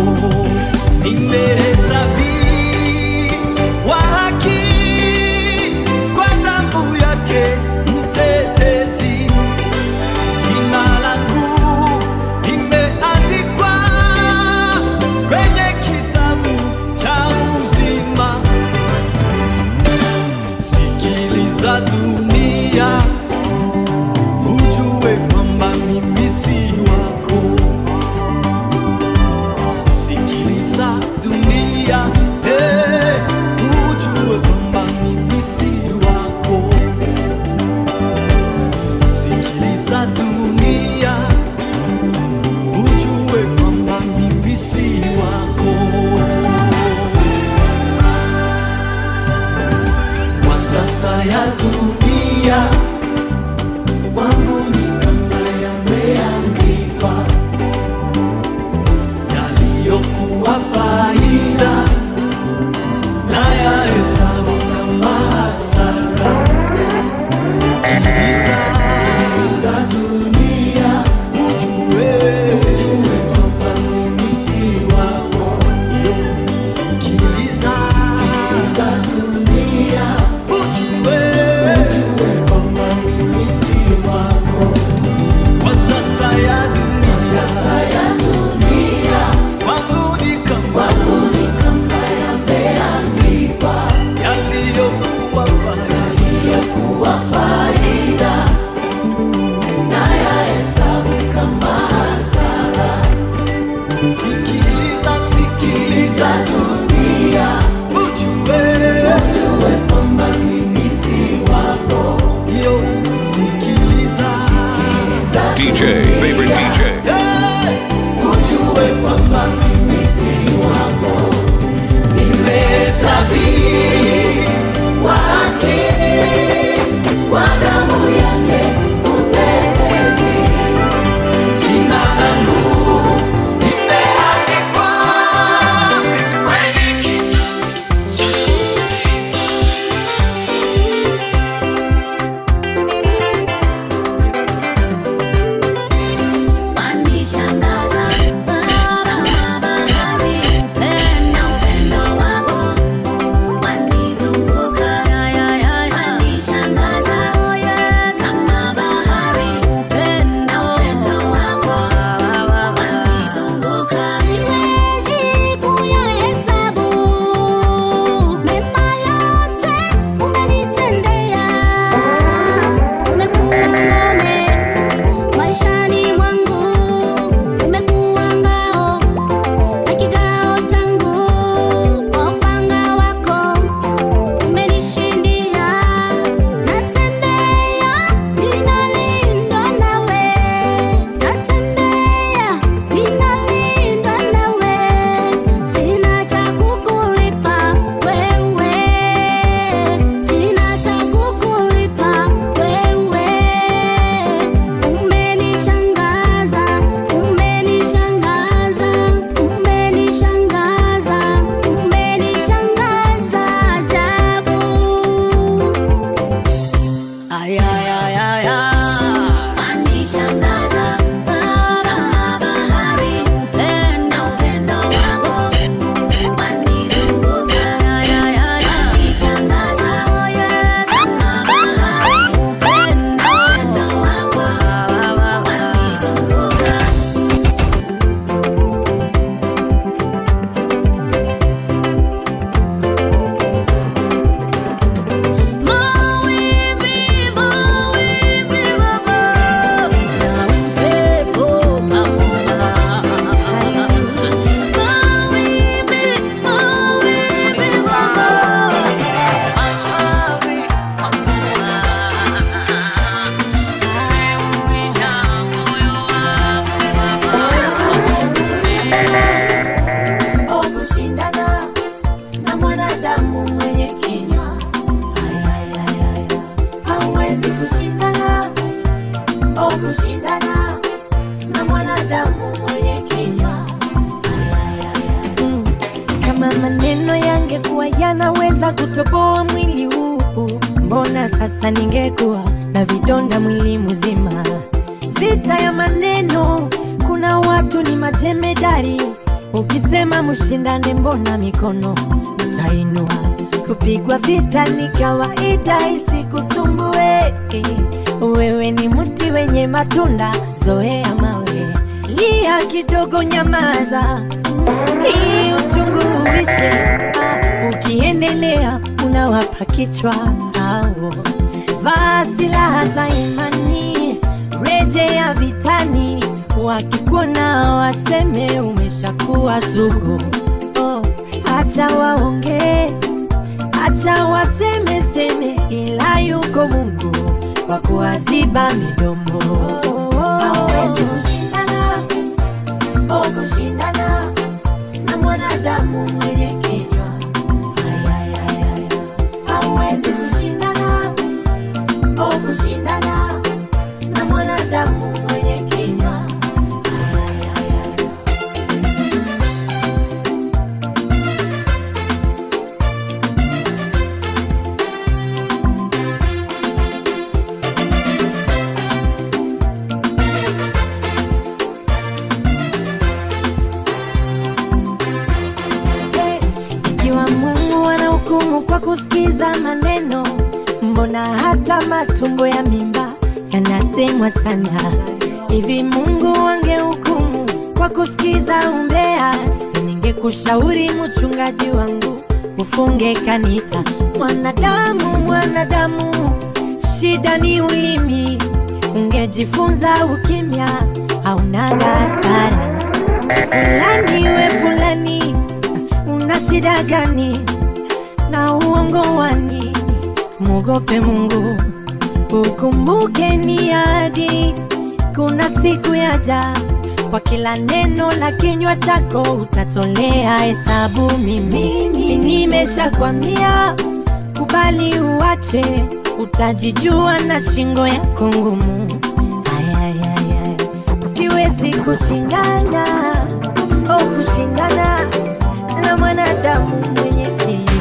[SPEAKER 10] Nimehesabiwa haki kwa damu yake mtetezi. Jina langu limeandikwa kwenye kitabu cha uzima. Sikiliza dunia, ujue kwamba mimi si wako. Sikiliza dunia, ujue kwamba mimi si wako. Sikiliza dunia, ujue kwamba mimi si wako. Kwa sasa ya dunia wangu ni kama yameandikwa, yaliyokuwa faida na yahesabu kama hasara. Sikiliza dunia, ujue kwamba mimi si wako. Sikiliza dunia, ujue kwamba mimi si wako. Kwa sasa ya dunia wangu ni kama yameandikwa, yaliyokuwa faida na yahesabu kama hasara. Sikiliza dunia, ujue kwamba mimi si wako. Sikiliza
[SPEAKER 3] DJ, favorite DJ.
[SPEAKER 10] ujue kwamba mimi si wako. Nimehesabiwa haki kwa damu yake mtetezi. Jina langu limeandikwa kwenye kitabu cha uzima.
[SPEAKER 2] Wanishangaza Baba bahari, upendo wako wanizunguka. Wanishangaza kama bahari, upendo wako wanizunguka. Siwezi kuyahesabu mema yote umenitendea. Umekuwa ngome maishani mwangu, umekuwa ngao na kigao changu. Kwa upanga wako umenishindia. Natembea ninalindwa nawe, natembea ninalindwa nawe. Sina cha kukulipa wewe, sina cha kukulipa wewe. Umenishangaza, umenishangaza, umenishangaza, umenishangaza ajabu. Wanishangaza Baba bahari, upendo wako wanizunguka. Wanishangaza kama bahari, upendo wako wanizunguka. Mawimbi
[SPEAKER 1] ningeweza kutoboa mwili huu, mbona sasa ningekuwa na vidonda mwili mzima. Vita ya maneno, kuna watu ni majemedari, ukisema mshindane mbona mikono tainua. Kupigwa vita ni kawaida, isikusumbue. Wewe ni mti wenye matunda, zoea mawe. Lia kidogo, nyamaza, hii uchungu uishe. Ukiendelea unawapa kichwa hao. Vaa silaha za imani, rejea vitani. Wakikuona waseme umeshakuwa sugu. Acha waongee, acha waseme seme, ila yuko Mungu wa kuwaziba midomo. Hawezi kushindana na mwanadamu mwenye kinywa. Hawezi kushindana na mwanadamu mwenye kinywa. Kwa kusikiza maneno, mbona hata matumbo ya mimba yanasemwa sana. Hivi Mungu angehukumu kwa kusikiza umbea, siningekushauri mchungaji wangu ufunge kanisa. Mwanadamu, shida ni ulimi. Ungejifunza ukimya, haunanga hasara. Fulani we fulani, una shida gani na uongo wani? Muogope Mungu, ukumbuke ni ahadi. Kuna siku yaja, kwa kila neno la kinywa chako utatolea hesabu. Mimi nimeshakwambia, kubali uache, utajijua na shingo yako ngumu. Siwezi kushindana na mwanadamu mwenye kinywa.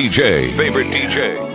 [SPEAKER 3] DJ, favorite DJ.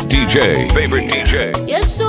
[SPEAKER 3] DJ, favorite DJ.
[SPEAKER 1] Yes,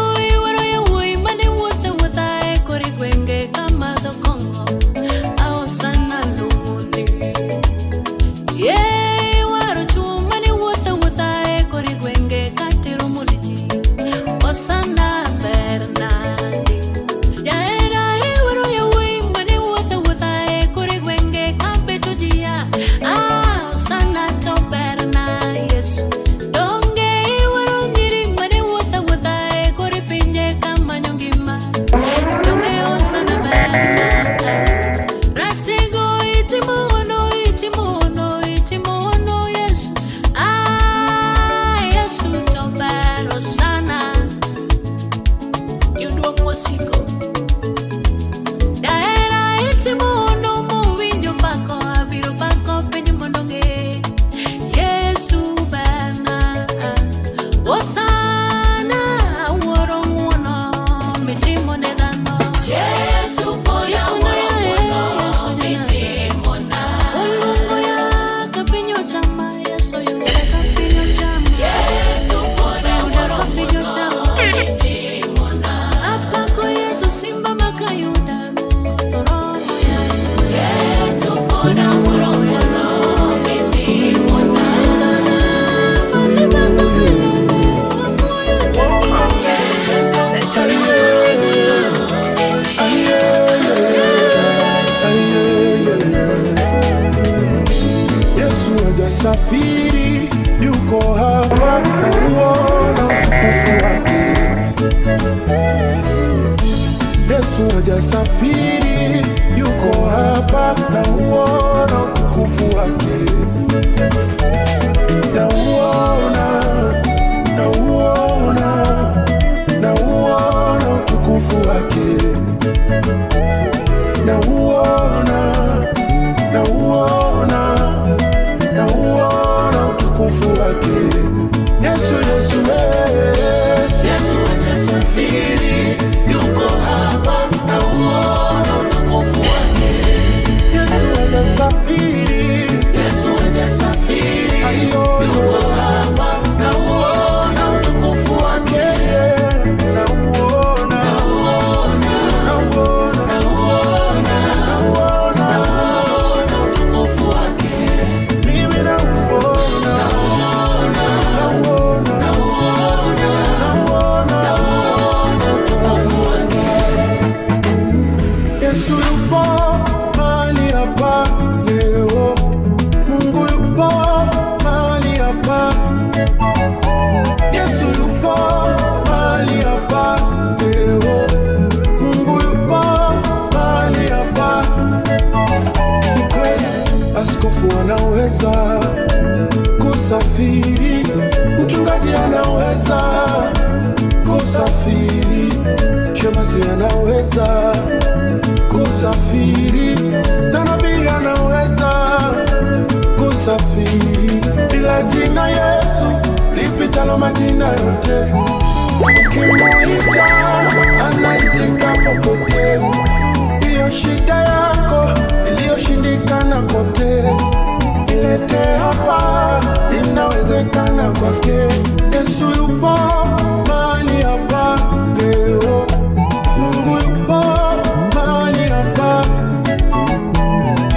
[SPEAKER 5] Safiri yuko hapa na uona utukufu wake. Yesu hajasafiri yuko hapa na uona utukufu wake. Na uona, na uona, na uona utukufu wake. Na uona, na uona, na uona utukufu wake. Yesu, Yesu, Yesu hajasafiri yuko hapa na uona utukufu wake. Yesu hajasafiri, Yesu hajasafiri yuko hapa na uona utukufu wake. Na uona, na uona, na uona, na uona, na uona utukufu wake. Mimi na uona, na uona, na uona, na uona, na uona utukufu wake. Yesu yupo mahali hapa leo. Mungu yupo mahali hapa. Yesu yupo mahali hapa leo. Mungu yupo mahali hapa. Ni kweli askofu anaweza kusafiri, mchungaji anaweza kusafiri, shemasi anaweza kusafiri, na nabii anaweza kusafiri. majina yote. Ukimuita anaitika popote. Hiyo shida yako iliyoshindikana kote, ilete hapa, inawezekana kwake. Yesu yupo mahali hapa leo. Mungu yupo mahali hapa.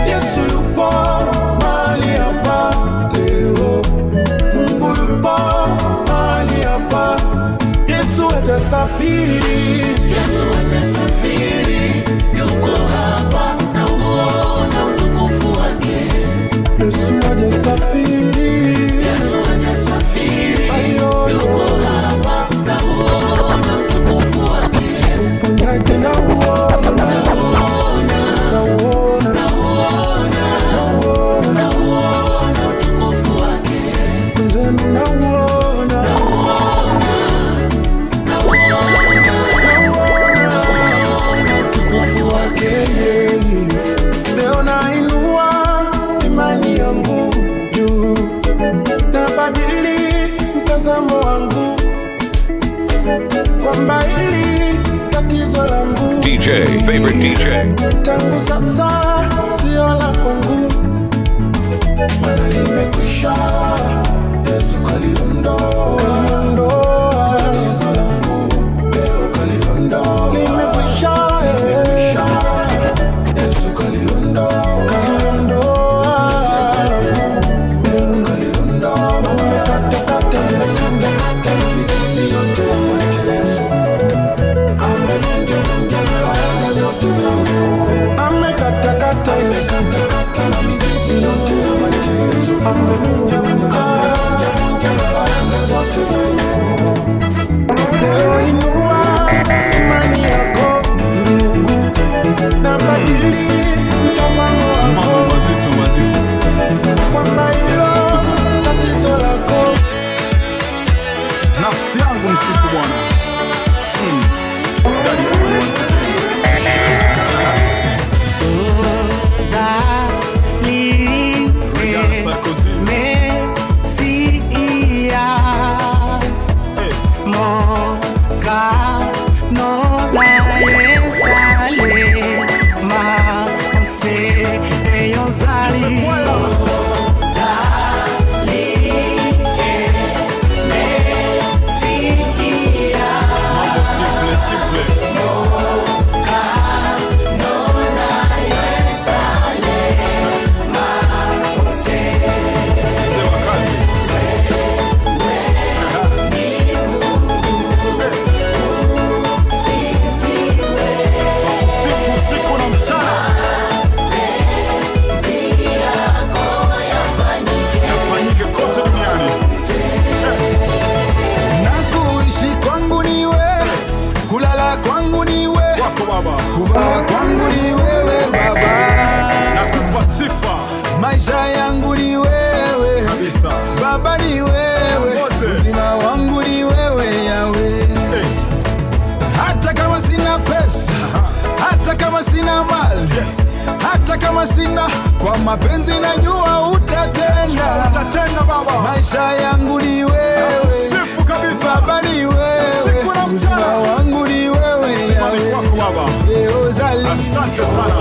[SPEAKER 5] Yesu yupo mahali hapa leo. Mungu yupo mahali hapa. Yesu hajasafiri. Yesu hajasafiri. Yuko hapa na uona utukufu wake. Yesu hajasafiri. Yesu hajasafiri. Yuko hapa na uona utukufu wake. Uponyaji na uona. Na uona utukufu wake. Mzenu na uona. Utukufu wake. Leo nainua imani yangu juu, nabadili mtazamo wangu, kwamba hili tatizo langu
[SPEAKER 3] DJ, favorite DJ.
[SPEAKER 5] tangu sasa sio la kwangu, maana limekwisha. Yesu kaliondoa tatizo langu, leo kaliondoa. Limekwisha. Yesu kaliondoa tatizo langu, leo kaliondoa. Amekatakata mizizi yote ya mateso. Amevunja baraka zote zangu. Amekatakata mizizi yote ya mateso. Amevunja baraka zote zangu. Leo inua imani yako ndugu, na badili mtazamo wako, kwamba hilo tatizo lako.
[SPEAKER 9] Nafsi yangu msifu Bwana.
[SPEAKER 5] Kuvaa kwangu ni wewe Baba,
[SPEAKER 9] nakupa sifa.
[SPEAKER 5] maisha yangu ni wewe
[SPEAKER 9] kabisa
[SPEAKER 5] Baba, ni wewe uzima wangu, ni wewe Yawe. Hata kama sina pesa, hata kama sina mali, hata kama sina, kwa mapenzi najua utatenda Baba. Maisha yangu ni wewe,
[SPEAKER 9] sifu kabisa
[SPEAKER 5] Baba, ni wewe uzima wangu, ni wewe Yawe.
[SPEAKER 9] Baba, asante sana.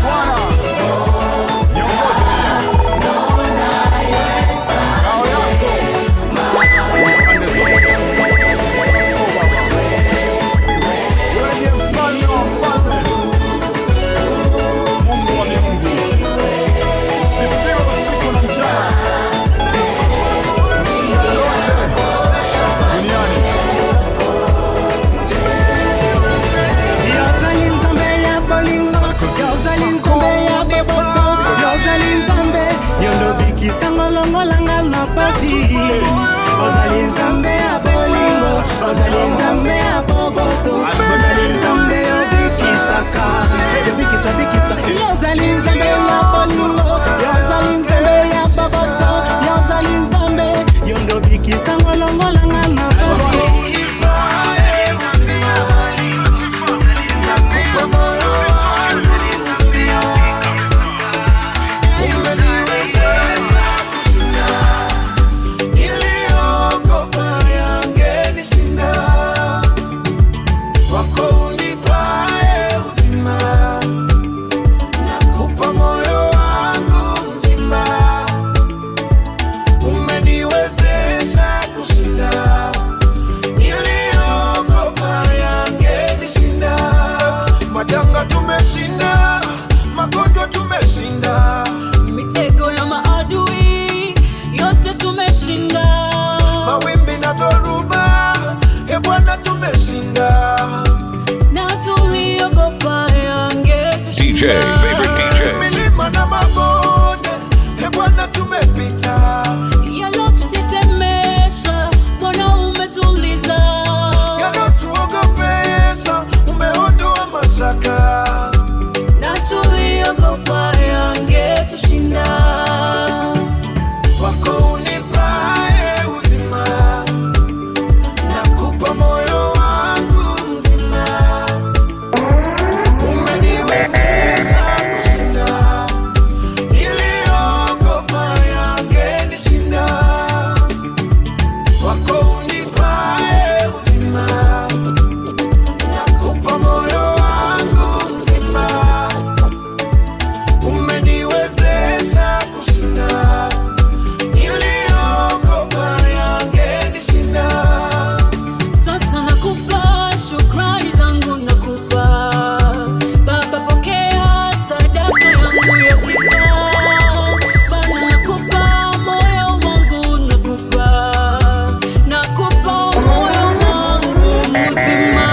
[SPEAKER 9] Bwana, niongoze ngao yako pande zote. Wewe ndiye mfalme wa mfalme, Mungu wa miungu. Usifiwe usiku na mchana.
[SPEAKER 10] Sangolongolanga na pasi Ozali nzambe ya bolingo Ozali nzambe ya boboto Ozali nzambe ya bikisaka Bikisa Ozali nzambe ya bolingo Ozali nzambe ya boboto Ozali nzambe Yondo bikisa ngolongolanga na pasi
[SPEAKER 3] favorite DJ.
[SPEAKER 9] Milima na mabonde, Bwana tumepita.
[SPEAKER 1] Yalotutetemesha, Bwana umetuliza.
[SPEAKER 9] Yalotuogopesha, umeondoa mashaka.
[SPEAKER 1] Na tuliogopa yangetushinda.
[SPEAKER 9] Wako unipae uzima, nakupa moyo wangu mzima. Umeniwezesha kushinda, niliogopa yangenishinda. Wako unipae uzima, nakupa moyo wangu mzima. Umeniwezesha kushinda, niliogopa yangenishinda.
[SPEAKER 1] Sasa nakupa shukrani zangu, nakupa Baba, pokea sadaka yangu ya sifa. Bwana nakupa moyo wangu, nakupa moyo wangu mzima.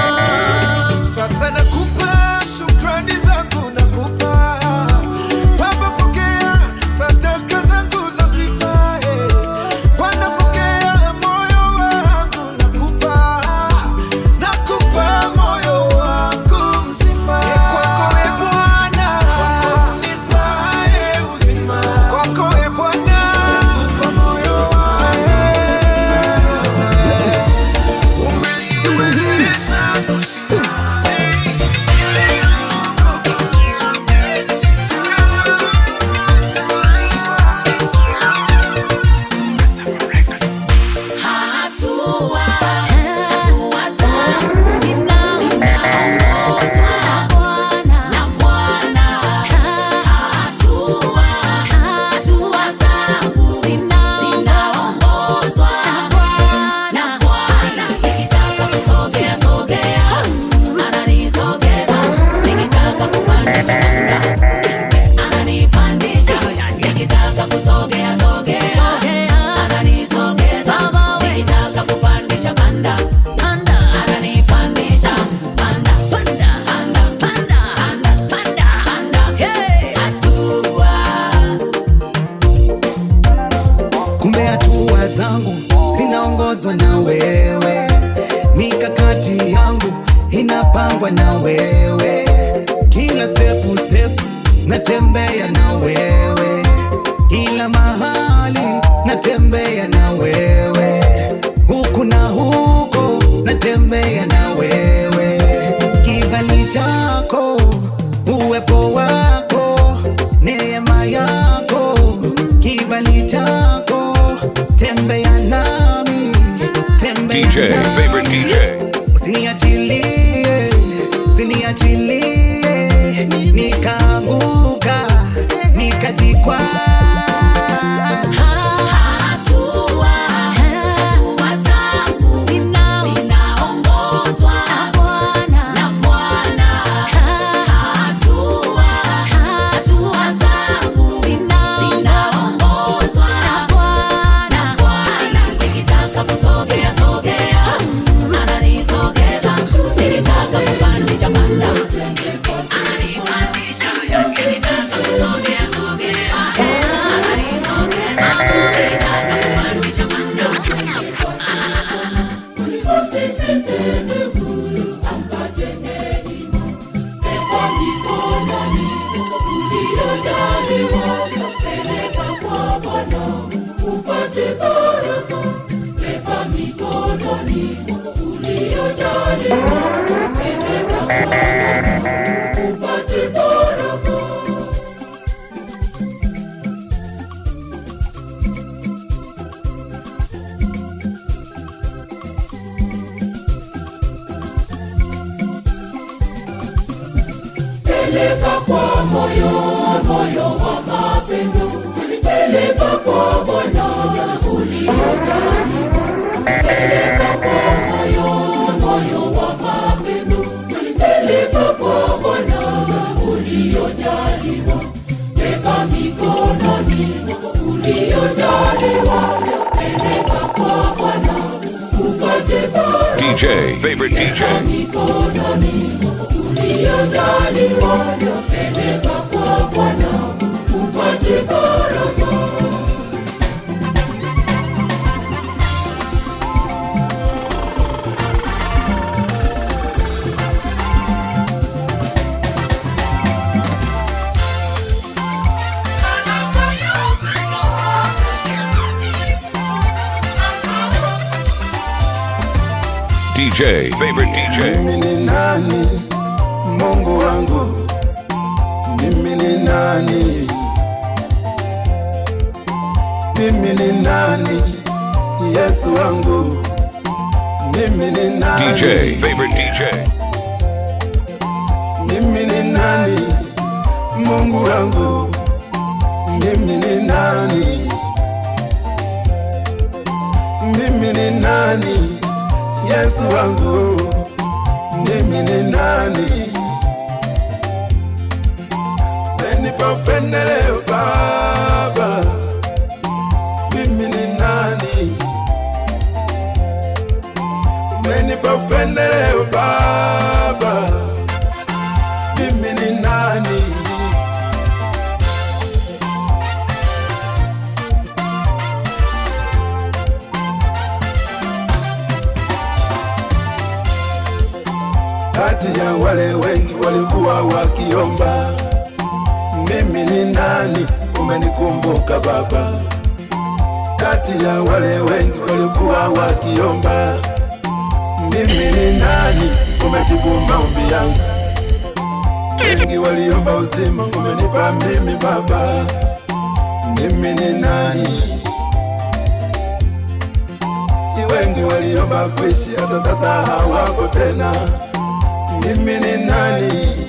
[SPEAKER 9] Sasa nakupa shukrani zangu, nakupa Baba, pokea sadaka zangu za sifa. Bwana pokea moyo wangu, nakupa moyo wangu mzima. Kwako e Bwana, unipae uzima. Kwako e Bwana, nakupa moyo wangu. Umeniwezesha kushinda.
[SPEAKER 10] Kumbe hatua zangu zinaongozwa na wewe, mikakati yangu inapangwa na wewe, kila step natembea na wewe, kila mahali natembea na wewe, huku na huko natembea na wewe, kibali chako, uwepo wako, neema yako, kibali chako, tembea nami, tembea
[SPEAKER 3] DJ,
[SPEAKER 10] nami.
[SPEAKER 3] favorite DJ.
[SPEAKER 10] Usiniachilie, usiniachilie, nikaanguka, nikajikwa.
[SPEAKER 1] Peleka kwa moyo wa mapendo, peleka kwa Bwana uliojaliwa. Peleka kwa moyo wa mapendo, peleka kwa Bwana uliojaliwa. Beba mikononi uliojaliwa, peleka kwa Bwana upate baraka.
[SPEAKER 3] DJ, favorite DJ.
[SPEAKER 1] Mikononi uliojaliwa, peleka
[SPEAKER 3] DJ. Favorite DJ.
[SPEAKER 5] Mimi ni nani? Mungu wangu. Mimi ni nani? Mimi ni nani? Yesu wangu. Mimi ni nani?
[SPEAKER 3] DJ. Favorite DJ.
[SPEAKER 5] Mimi ni nani? Mungu wangu. Mimi ni nani? Mimi ni nani? Yesu wangu. Mimi ni nani? Umenipa upendeleo Baba. Mimi ni nani? Umenipa upendeleo Baba. Mimi ni nani? Kati ya wale wengi walikuwa wakiomba, mimi ni nani? Umenikumbuka Baba. Kati ya wale wengi walikuwa wakiomba, mimi ni nani? Umejibu maombi yangu. Wengi waliomba uzima, umenipa mimi Baba. Mimi ni nani? Ni wengi waliomba kuishi, hata sasa hawako tena. Mimi ni nani?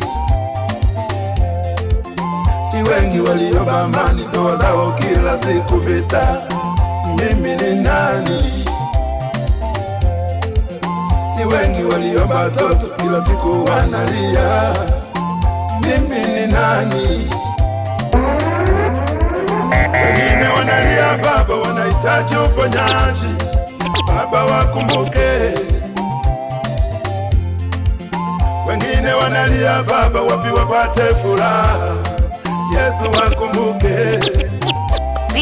[SPEAKER 5] Ni wengi waliomba amani, ndoa zao kila siku vita. Mimi ni nani? Ni wengi waliomba watoto, kila siku wanalia. Mimi ni nani? Wengine wanalia Baba, wanahitaji uponyaji. Baba wakumbuke. Wengine wanalia Baba, wapi wapate furaha. Yesu wakumbuke.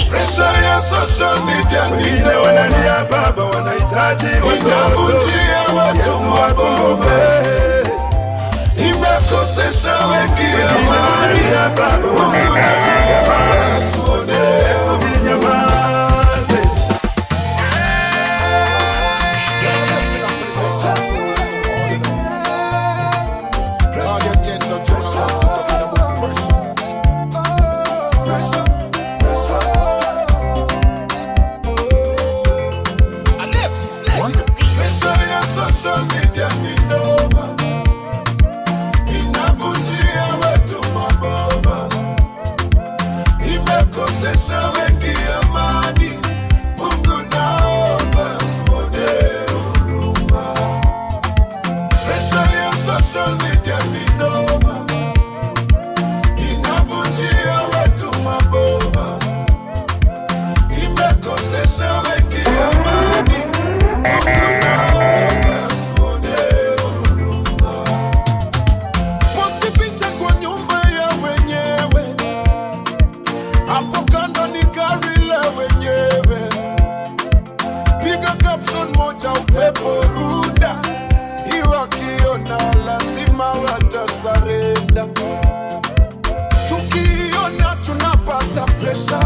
[SPEAKER 5] Pressure ya social media. Wengine wanalia Baba, wanahitaji watoto. Yesu wakumbuke. Imekosesha wengi amani. Baba wanalia Baba, tuone. Usinyamaze. Social media ni noma, inavunjia wetu mababa, imekosesha wengi amani. Mungu naomba tuone huruma. Pressure ya social media ni noma, inavunjia wetu mababa, imekosesha wengi amani. Mungu Runda, iwakiona lazima watasarenda. Tukiona tunapata pressure,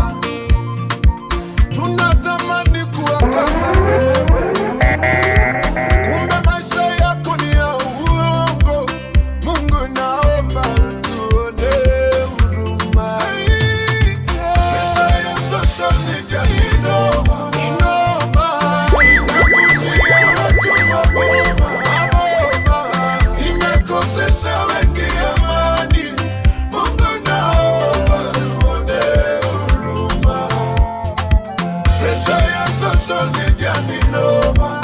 [SPEAKER 5] tunatamani kuwa kama wewe. Kumbe maisha yako ni ya uongo. Mungu naomba tuone huruma. Pressure ya social media ni noma. Social media ni noma,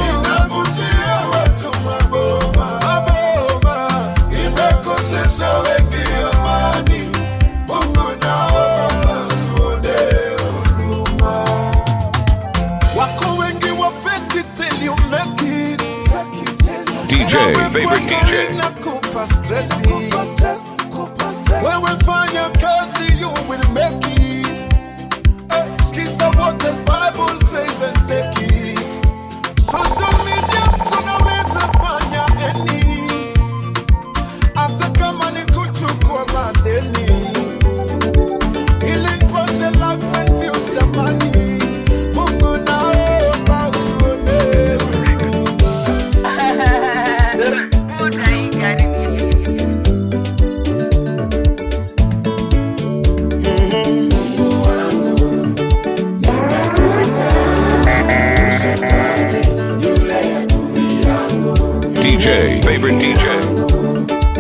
[SPEAKER 5] inavunjia watu maboma, imekosesha wengi amani. Mungu naomba tuone huruma. Wako wengi wa fake it till you make it.
[SPEAKER 3] DJ, favorite DJ.
[SPEAKER 5] Nakupa stressi. Wewe fanya kazi, you will make it. Skiza what the Bible says and take it. Social media tunaweza fanya any, hata kama ni kuchukua madeni, ili nipate likes and views jamani. Mungu naomba uone.
[SPEAKER 3] DJ, favorite DJ.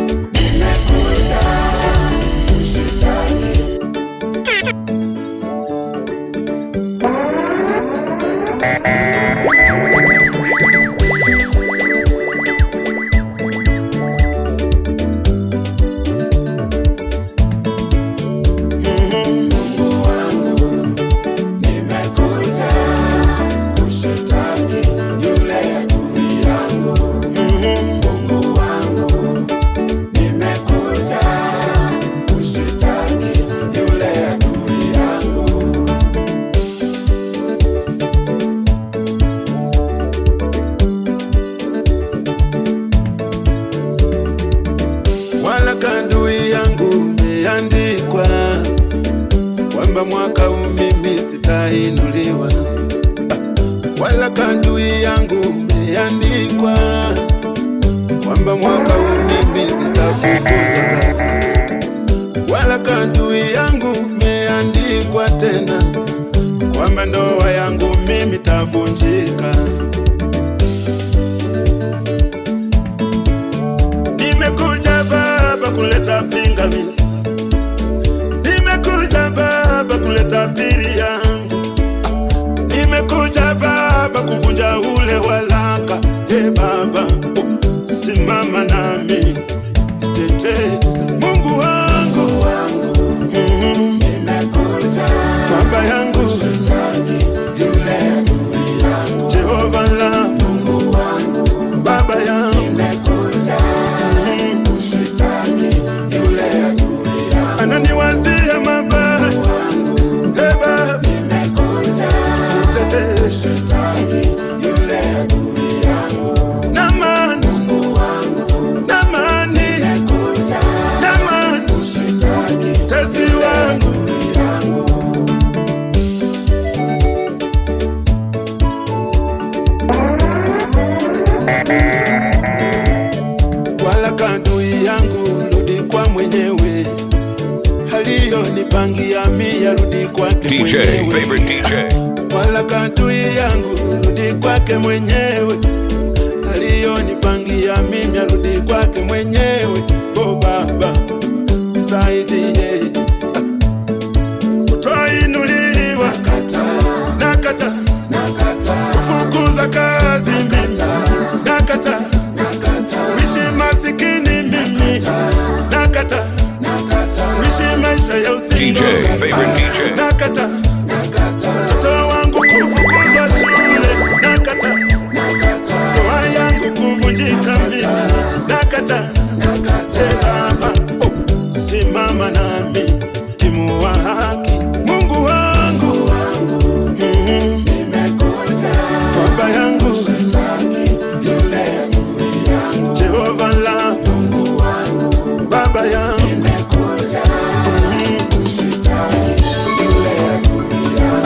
[SPEAKER 5] Adui yangu umeandikwa kwamba mwaka huu mimi sitainuliwa. Wala adui yangu umeandikwa kwamba mwaka huu mimi sitafukuzwa kazi. Wala adui yangu umeandikwa tena kwamba ndoa yangu mimi tavunjika. Nimekuja Baba kuleta pingamizi, nimekuja Baba kuleta pili yangu, nimekuja Baba kuvunja ule walaka. Baba simama nami, tetee Mungu wangu, nimekuja Baba yangu, yule Jehova la Mungu wangu, Baba yangu, ananiwazia mabaya. Baba nimekuja nitetee shetani yule adui yangu, namani Mungu wangu, namani nimekuja, namani shetani tesi wangu yangu. Wala adui yangu rudi kwa mwenyewe, aliyonipangia mimi rudi kwake
[SPEAKER 3] DJ,
[SPEAKER 5] mwenyewe.
[SPEAKER 3] favorite DJ.
[SPEAKER 5] Wala adui yangu rudi kwake mwenyewe, aliyonipangia mimi rudi kwake mwenyewe. Oh Baba saidie, utainuliwa, nakata kufukuza kazi mimi, nakata wishi masikini mimi, nakata wishi maisha ya usingo.
[SPEAKER 3] DJ, favorite DJ.
[SPEAKER 5] Nakata mtoto wangu kufukuzwa shule, nakata ndoa yangu kuvunjika mimi, nakata Baba simama nami, kimu wa haki Mungu wangu, nimekuja Baba yangu, yule Jehova la Mungu wangu, Baba yangu,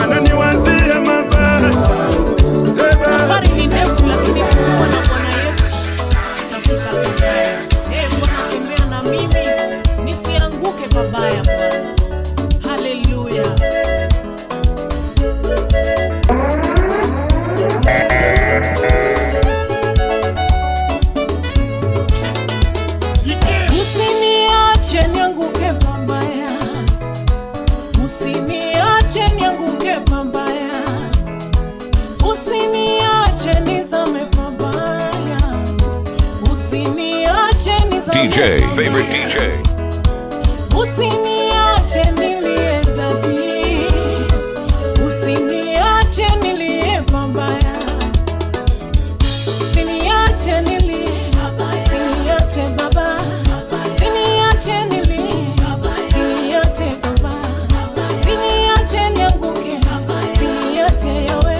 [SPEAKER 5] ananiwazia mabaya.
[SPEAKER 1] Safari ni ndefu lakini tukiwa na Bwana Yesu tutafika mbele. Bwana tembea na mimi nisianguke babaya Bwana. Haleluya. Usiniache nianguke babaya, usiniache nianguke babaya, usiniache nizame babaya, usiniache nizame
[SPEAKER 3] DJ, favorite DJ.
[SPEAKER 1] usiniache nilie dadi, usiniache nilie babaya, usiniache nilie, usiniache baba, usiniache nilie, usiniache baba, usiniache nianguke, usiniache yawe,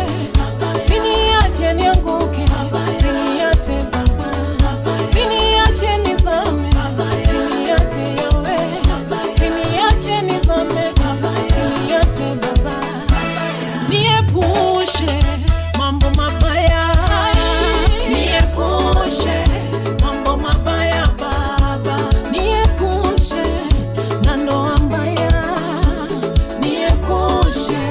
[SPEAKER 1] usiniache nianguke, usiniache baba, usiniache nizame, usiniache yawe, usiniache nizame, usiniache baba, niepushe mambo mabaya, niepushe mambo mabaya baba, niepushe na ndoa mbaya, niepushe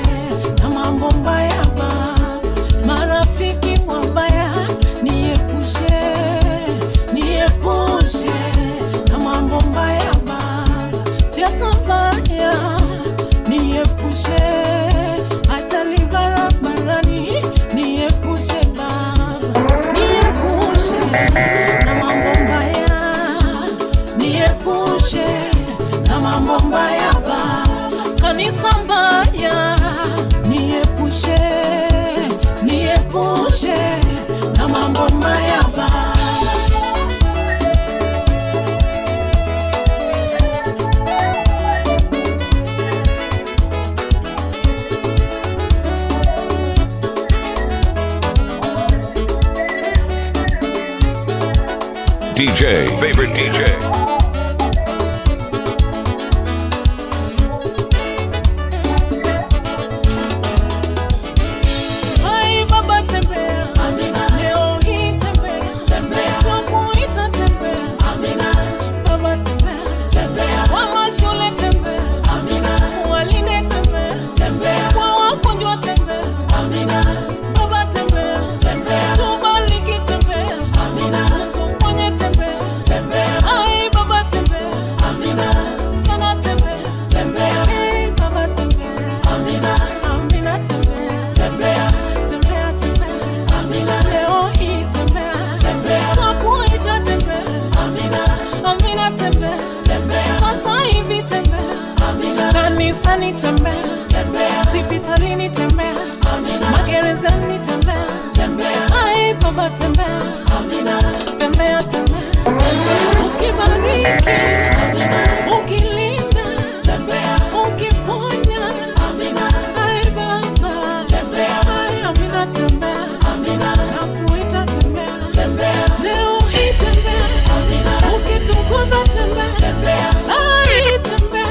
[SPEAKER 1] na mambo mbaya baba, marafiki wabaya, niepushe
[SPEAKER 3] DJ. Favorite DJ.
[SPEAKER 1] Kanisani tembea, hospitalini tembea, magerezani tembea, ai baba tembea, tembea ukibariki, ukilinda, ukiponya, ai baba, ai Amina tembea, nakuita tembea, leo hii tembea, ukitukuza tembea, ai tembea,